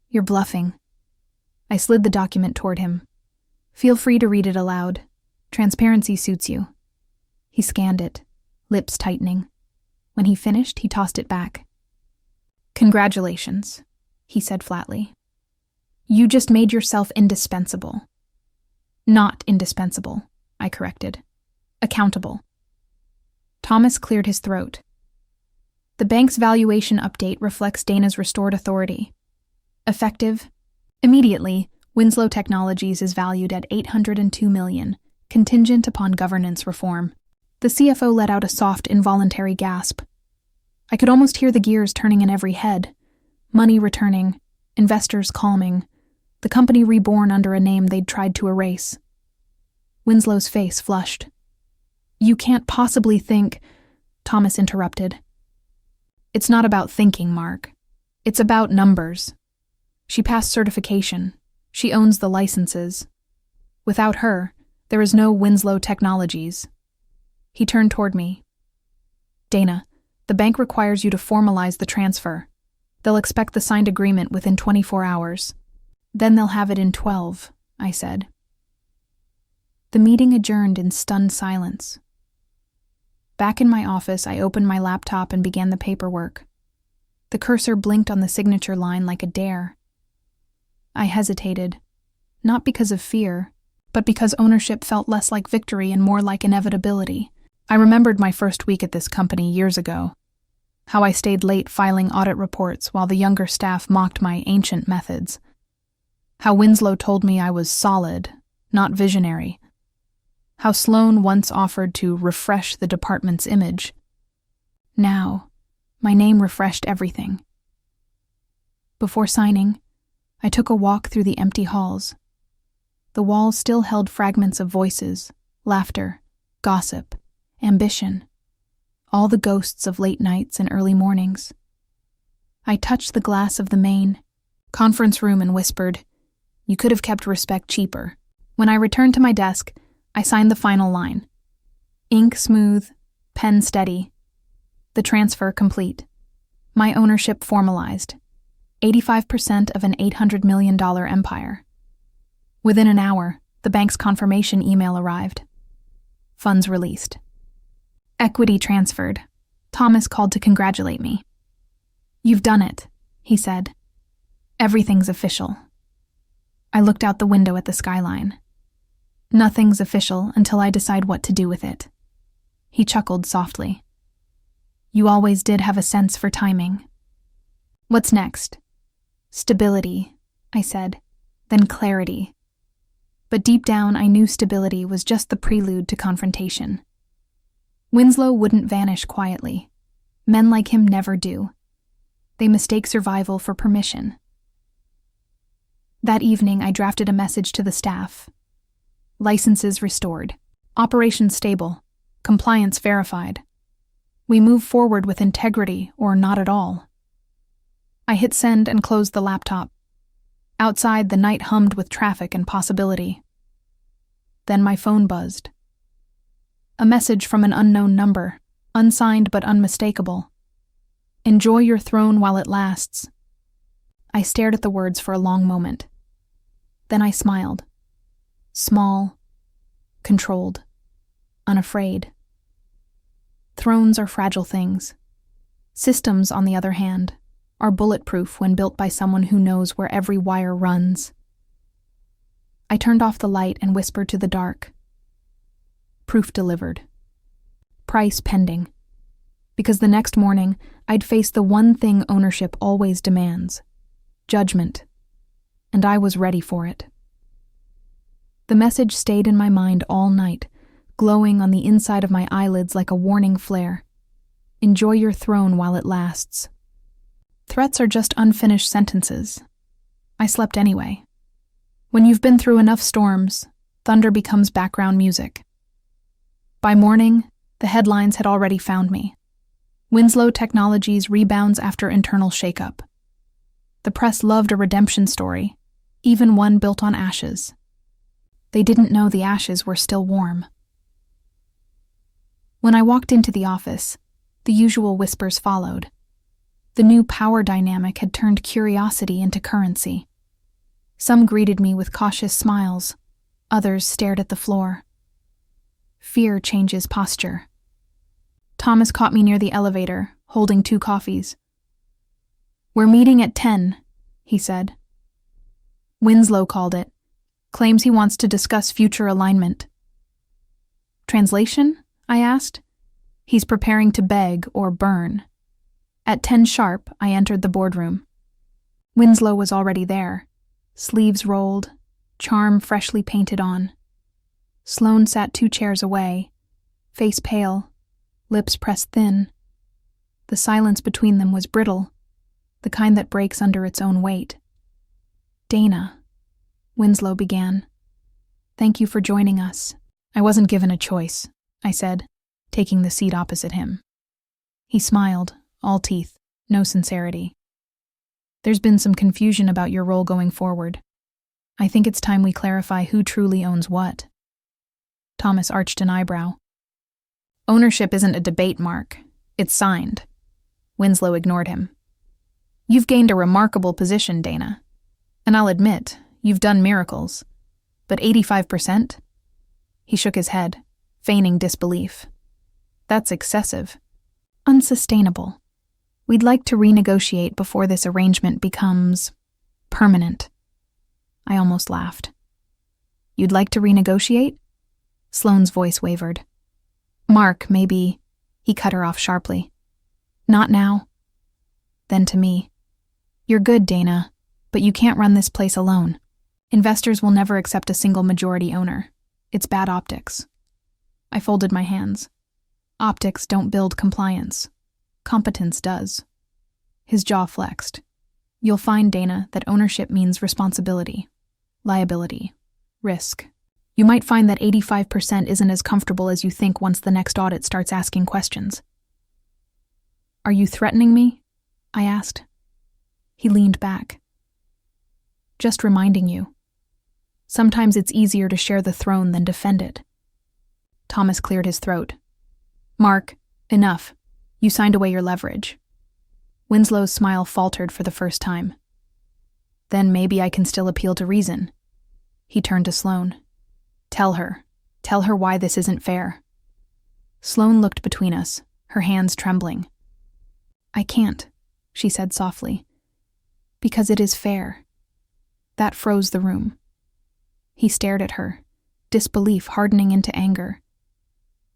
"You're bluffing." I slid the document toward him. "Feel free to read it aloud. Transparency suits you." He scanned it, lips tightening. When he finished, he tossed it back. "Congratulations," he said flatly. "You just made yourself indispensable." "Not indispensable," I corrected. "Accountable." Thomas cleared his throat. "The bank's valuation update reflects Dana's restored authority. Effective immediately, Winslow Technologies is valued at $802 million, contingent upon governance reform." The CFO let out a soft, involuntary gasp. I could almost hear the gears turning in every head. Money returning, investors calming, the company reborn under a name they'd tried to erase. Winslow's face flushed. "You can't possibly think," Thomas interrupted. "It's not about thinking, Mark. It's about numbers. She passed certification. She owns the licenses. Without her, there is no Winslow Technologies." He turned toward me. "Dana, the bank requires you to formalize the transfer. They'll expect the signed agreement within 24 hours. Then they'll have it in 12, I said. The meeting adjourned in stunned silence. Back in my office, I opened my laptop and began the paperwork. The cursor blinked on the signature line like a dare. I hesitated, not because of fear, but because ownership felt less like victory and more like inevitability. I remembered my first week at this company years ago, how I stayed late filing audit reports while the younger staff mocked my ancient methods, how Winslow told me I was solid, not visionary, how Sloan once offered to refresh the department's image. Now, my name refreshed everything. Before signing, I took a walk through the empty halls. The walls still held fragments of voices, laughter, gossip, ambition, all the ghosts of late nights and early mornings. I touched the glass of the main conference room and whispered, "You could have kept respect cheaper." When I returned to my desk, I signed the final line. Ink smooth, pen steady. The transfer complete. My ownership formalized. 85% of an $800 million empire. Within an hour, the bank's confirmation email arrived. Funds released. Equity transferred. Thomas called to congratulate me. "You've done it," he said. "Everything's official." I looked out the window at the skyline. "Nothing's official until I decide what to do with it." He chuckled softly. "You always did have a sense for timing." "What's next?" "Stability," I said, then clarity. But deep down, I knew stability was just the prelude to confrontation. Winslow wouldn't vanish quietly. Men like him never do. They mistake survival for permission. That evening, I drafted a message to the staff. Licenses restored. Operations stable. Compliance verified. We move forward with integrity or not at all. I hit send and closed the laptop. Outside, the night hummed with traffic and possibility. Then my phone buzzed. A message from an unknown number, unsigned but unmistakable. Enjoy your throne while it lasts. I stared at the words for a long moment. Then I smiled. Small, controlled, unafraid. Thrones are fragile things. Systems, on the other hand, are bulletproof when built by someone who knows where every wire runs. I turned off the light and whispered to the dark. Proof delivered. Price pending. Because the next morning, I'd face the one thing ownership always demands: judgment. And I was ready for it. The message stayed in my mind all night, glowing on the inside of my eyelids like a warning flare. Enjoy your throne while it lasts. Threats are just unfinished sentences. I slept anyway. When you've been through enough storms, thunder becomes background music. By morning, the headlines had already found me. Winslow Technologies rebounds after internal shakeup. The press loved a redemption story, even one built on ashes. They didn't know the ashes were still warm. When I walked into the office, the usual whispers followed. The new power dynamic had turned curiosity into currency. Some greeted me with cautious smiles, others stared at the floor. Fear changes posture. Thomas caught me near the elevator, holding 2 coffees. "We're meeting at 10, he said. Winslow called it. Claims he wants to discuss future alignment. Translation? I asked. He's preparing to beg or burn. At 10 sharp, I entered the boardroom. Winslow was already there, sleeves rolled, charm freshly painted on. Sloane sat 2 chairs away, face pale, lips pressed thin. The silence between them was brittle, the kind that breaks under its own weight. "Dana," Winslow began. "Thank you for joining us." "I wasn't given a choice," I said, taking the seat opposite him. He smiled, all teeth, no sincerity. "There's been some confusion about your role going forward. I think it's time we clarify who truly owns what." Thomas arched an eyebrow. "Ownership isn't a debate, Mark. It's signed." Winslow ignored him. "You've gained a remarkable position, Dana. And I'll admit, you've done miracles. But 85%? He shook his head, feigning disbelief. "That's excessive. Unsustainable. We'd like to renegotiate before this arrangement becomes permanent." I almost laughed. "You'd like to renegotiate?" Sloane's voice wavered. "Mark, maybe..." He cut her off sharply. "Not now." Then to me, "You're good, Dana, but you can't run this place alone. Investors will never accept a single majority owner. It's bad optics." I folded my hands. Optics don't build compliance. Competence does. His jaw flexed. "You'll find, Dana, that ownership means responsibility, liability, risk. You might find that 85% isn't as comfortable as you think once the next audit starts asking questions." "Are you threatening me?" I asked. He leaned back. "Just reminding you. Sometimes it's easier to share the throne than defend it." Thomas cleared his throat. "Mark, enough. You signed away your leverage." Winslow's smile faltered for the first time. "Then maybe I can still appeal to reason." He turned to Sloane. Tell her why this isn't fair." Sloane looked between us, her hands trembling. "I can't," she said softly, "because it is fair." That froze the room. He stared at her, disbelief hardening into anger.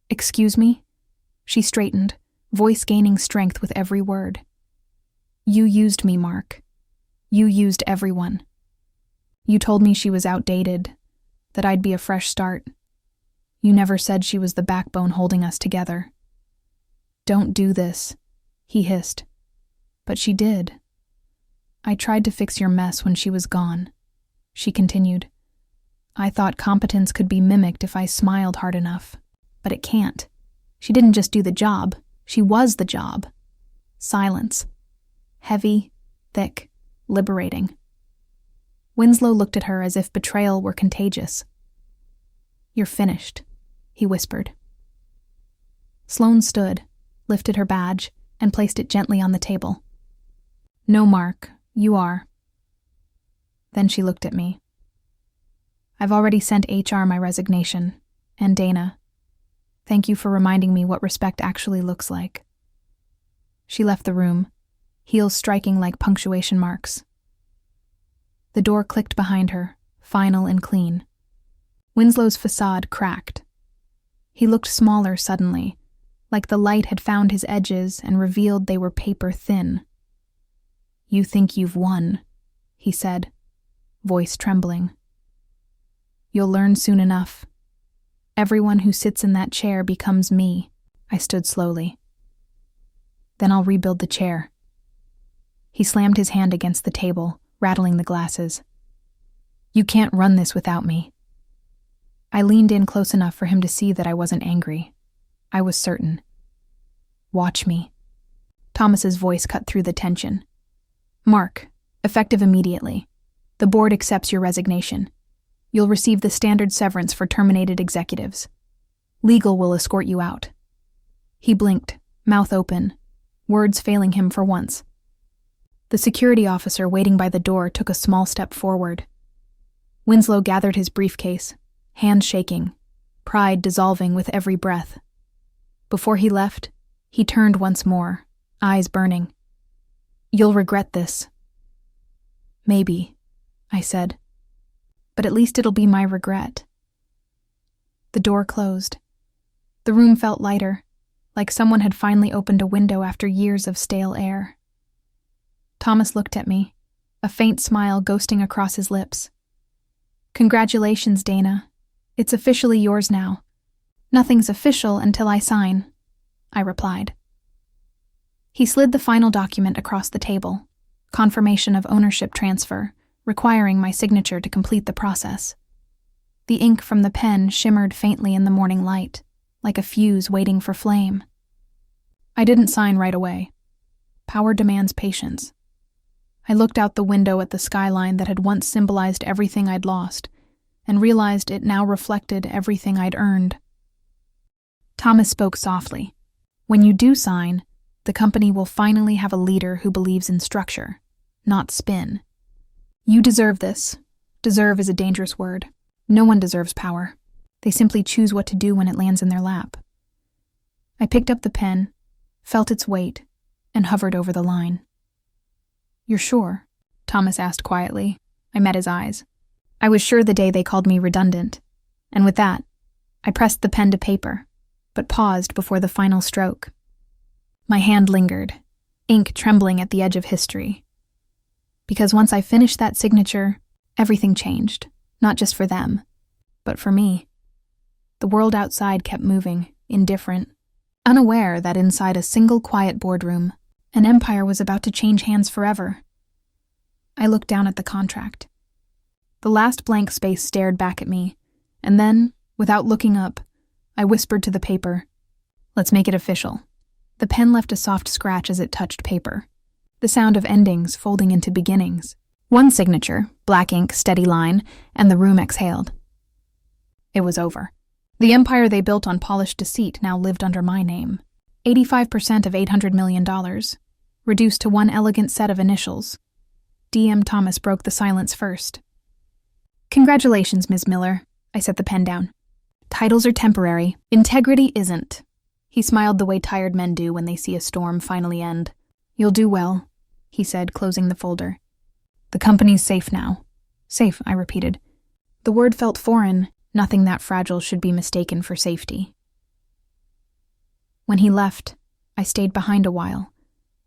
"Excuse me?" She straightened, voice gaining strength with every word. "You used me, Mark. You used everyone. You told me she was outdated, that I'd be a fresh start. You never said she was the backbone holding us together." "Don't do this," he hissed. "But she did. I tried to fix your mess when she was gone," she continued. "I thought competence could be mimicked if I smiled hard enough. But it can't. She didn't just do the job. She was the job." Silence. Heavy, thick, liberating. Winslow looked at her as if betrayal were contagious. "You're finished," he whispered. Sloane stood, lifted her badge, and placed it gently on the table. "No, Mark, you are." Then she looked at me. "I've already sent HR my resignation, and Dana. Thank you for reminding me what respect actually looks like." She left the room, heels striking like punctuation marks. The door clicked behind her, final and clean. Winslow's facade cracked. He looked smaller suddenly, like the light had found his edges and revealed they were paper thin. "You think you've won," he said, voice trembling. "You'll learn soon enough. Everyone who sits in that chair becomes me." I stood slowly. "Then I'll rebuild the chair." He slammed his hand against the table, rattling the glasses. "You can't run this without me." I leaned in close enough for him to see that I wasn't angry. I was certain. "Watch me." Thomas's voice cut through the tension. "Mark, effective immediately. The board accepts your resignation. You'll receive the standard severance for terminated executives. Legal will escort you out." He blinked, mouth open, words failing him for once. The security officer waiting by the door took a small step forward. Winslow gathered his briefcase, hands shaking, pride dissolving with every breath. Before he left, he turned once more, eyes burning. "You'll regret this." "Maybe," I said. "But at least it'll be my regret." The door closed. The room felt lighter, like someone had finally opened a window after years of stale air. Thomas looked at me, a faint smile ghosting across his lips. "Congratulations, Dana. It's officially yours now." "Nothing's official until I sign," I replied. He slid the final document across the table, confirmation of ownership transfer, requiring my signature to complete the process. The ink from the pen shimmered faintly in the morning light, like a fuse waiting for flame. I didn't sign right away. Power demands patience. I looked out the window at the skyline that had once symbolized everything I'd lost, and realized it now reflected everything I'd earned. Thomas spoke softly. "When you do sign, the company will finally have a leader who believes in structure, not spin. You deserve this. Deserve is a dangerous word. No one deserves power. They simply choose what to do when it lands in their lap." I picked up the pen, felt its weight, and hovered over the line. "You're sure?" Thomas asked quietly. I met his eyes. I was sure the day they called me redundant, and with that, I pressed the pen to paper, but paused before the final stroke. My hand lingered, ink trembling at the edge of history. Because once I finished that signature, everything changed, not just for them, but for me. The world outside kept moving, indifferent, unaware that inside a single quiet boardroom, an empire was about to change hands forever. I looked down at the contract. The last blank space stared back at me, and then, without looking up, I whispered to the paper, "Let's make it official." The pen left a soft scratch as it touched paper, the sound of endings folding into beginnings. One signature, black ink, steady line, and the room exhaled. It was over. The empire they built on polished deceit now lived under my name. 85% of $800 million, reduced to one elegant set of initials. DM Thomas broke the silence first. "Congratulations, Ms. Miller," I set the pen down. "Titles are temporary. Integrity isn't." He smiled the way tired men do when they see a storm finally end. "You'll do well," he said, closing the folder. "The company's safe now." "Safe," I repeated. The word felt foreign. Nothing that fragile should be mistaken for safety. When he left, I stayed behind a while,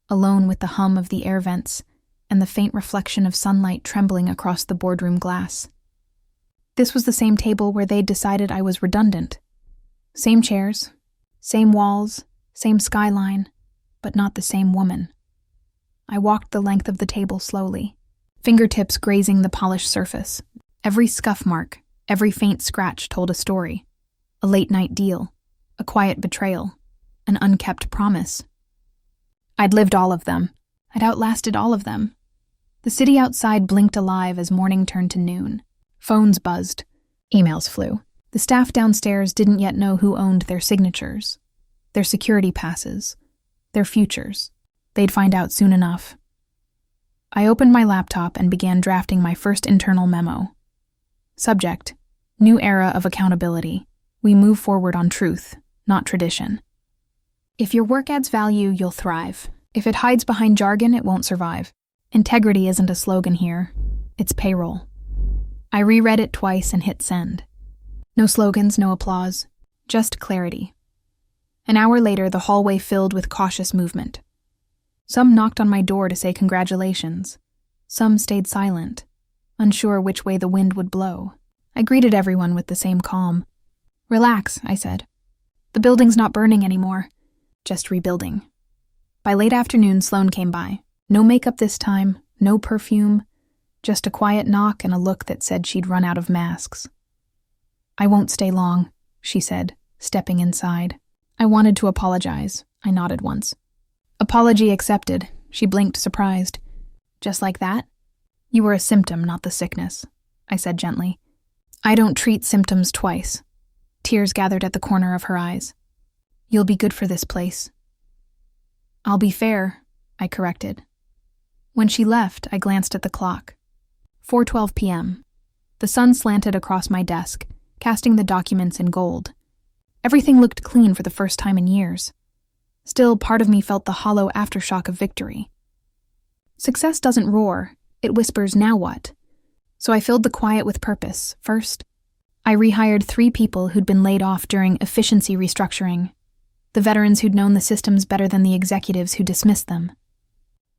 alone with the hum of the air vents and the faint reflection of sunlight trembling across the boardroom glass. This was the same table where they'd decided I was redundant. Same chairs, same walls, same skyline, but not the same woman. I walked the length of the table slowly, fingertips grazing the polished surface. Every scuff mark, every faint scratch told a story. A late-night deal, a quiet betrayal, an unkept promise. I'd lived all of them. I'd outlasted all of them. The city outside blinked alive as morning turned to noon. Phones buzzed. Emails flew. The staff downstairs didn't yet know who owned their signatures, their security passes, their futures. They'd find out soon enough. I opened my laptop and began drafting my first internal memo. Subject: New era of accountability. We move forward on truth, not tradition. If your work adds value, you'll thrive. If it hides behind jargon, it won't survive. Integrity isn't a slogan here. It's payroll. I reread it twice and hit send. No slogans, no applause. Just clarity. An hour later, the hallway filled with cautious movement. Some knocked on my door to say congratulations. Some stayed silent, unsure which way the wind would blow. I greeted everyone with the same calm. Relax, I said. The building's not burning anymore, just rebuilding. By late afternoon, Sloane came by. No makeup this time, no perfume, just a quiet knock and a look that said she'd run out of masks. I won't stay long, she said, stepping inside. I wanted to apologize. I nodded once. Apology accepted. She blinked, surprised. Just like that? You were a symptom, not the sickness, I said gently. I don't treat symptoms twice. Tears gathered at the corner of her eyes. You'll be good for this place. I'll be fair, I corrected. When she left, I glanced at the clock. 4:12 p.m. The sun slanted across my desk, casting the documents in gold. Everything looked clean for the first time in years. Still, part of me felt the hollow aftershock of victory. Success doesn't roar, it whispers, now what? So I filled the quiet with purpose. First, I rehired 3 people who'd been laid off during efficiency restructuring, the veterans who'd known the systems better than the executives who dismissed them.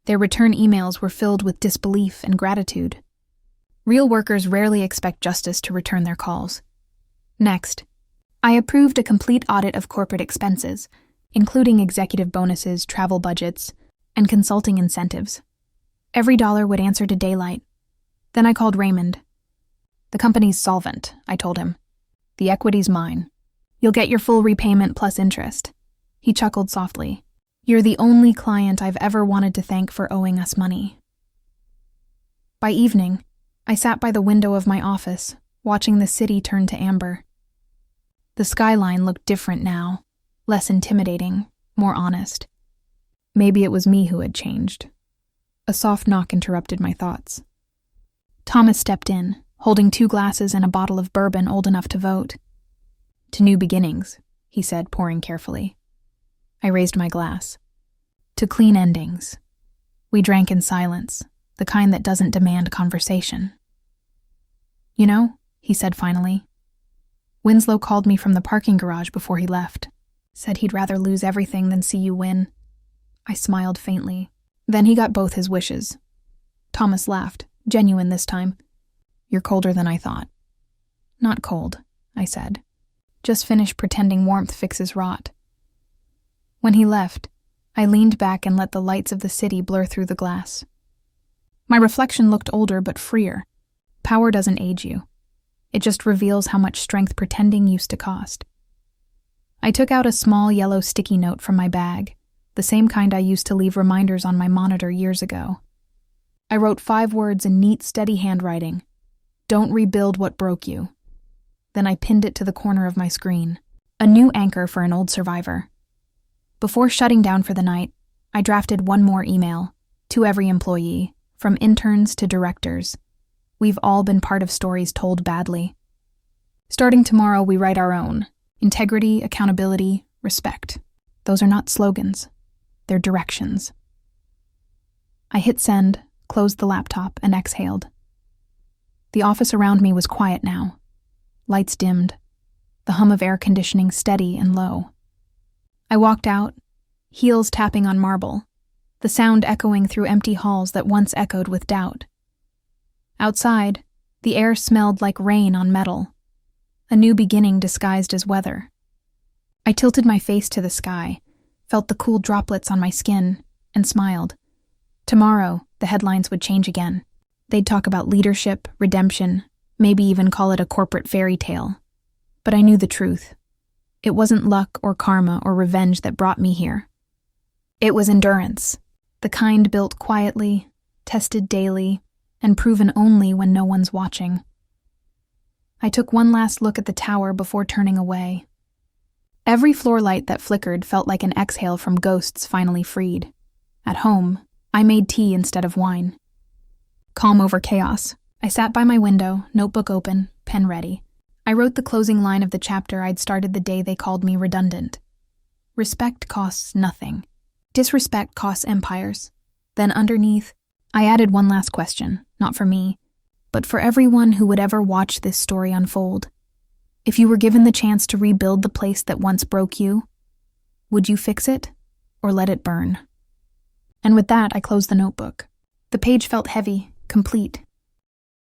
Their return emails were filled with disbelief and gratitude. Real workers rarely expect justice to return their calls. Next, I approved a complete audit of corporate expenses, including executive bonuses, travel budgets, and consulting incentives. Every dollar would answer to daylight. Then I called Raymond. The company's solvent, I told him. The equity's mine. You'll get your full repayment plus interest. He chuckled softly. You're the only client I've ever wanted to thank for owing us money. By evening, I sat by the window of my office, watching the city turn to amber. The skyline looked different now, less intimidating, more honest. Maybe it was me who had changed. A soft knock interrupted my thoughts. Thomas stepped in, holding 2 glasses and a bottle of bourbon old enough to vote. To new beginnings, he said, pouring carefully. I raised my glass. To clean endings. We drank in silence, the kind that doesn't demand conversation. You know, he said finally. Winslow called me from the parking garage before he left. Said he'd rather lose everything than see you win. I smiled faintly. Then he got both his wishes. Thomas laughed, genuine this time. You're colder than I thought. Not cold, I said. Just finished pretending warmth fixes rot. When he left, I leaned back and let the lights of the city blur through the glass. My reflection looked older but freer. Power doesn't age you. It just reveals how much strength pretending used to cost. I took out a small yellow sticky note from my bag, the same kind I used to leave reminders on my monitor years ago. I wrote 5 words in neat, steady handwriting. Don't rebuild what broke you. Then I pinned it to the corner of my screen, a new anchor for an old survivor. Before shutting down for the night, I drafted 1 more email, to every employee, from interns to directors. We've all been part of stories told badly. Starting tomorrow, we write our own. Integrity, accountability, respect. Those are not slogans. They're directions. I hit send, closed the laptop, and exhaled. The office around me was quiet now. Lights dimmed, the hum of air conditioning steady and low. I walked out, heels tapping on marble, the sound echoing through empty halls that once echoed with doubt. Outside, the air smelled like rain on metal, a new beginning disguised as weather. I tilted my face to the sky, felt the cool droplets on my skin, and smiled. Tomorrow, the headlines would change again. They'd talk about leadership, redemption, maybe even call it a corporate fairy tale. But I knew the truth. It wasn't luck or karma or revenge that brought me here. It was endurance, the kind built quietly, tested daily, and proven only when no one's watching. I took one last look at the tower before turning away. Every floor light that flickered felt like an exhale from ghosts finally freed. At home, I made tea instead of wine. Calm over chaos. I sat by my window, notebook open, pen ready. I wrote the closing line of the chapter I'd started the day they called me redundant. Respect costs nothing. Disrespect costs empires. Then underneath, I added one last question, not for me, but for everyone who would ever watch this story unfold. If you were given the chance to rebuild the place that once broke you, would you fix it or let it burn? And with that, I closed the notebook. The page felt heavy, complete,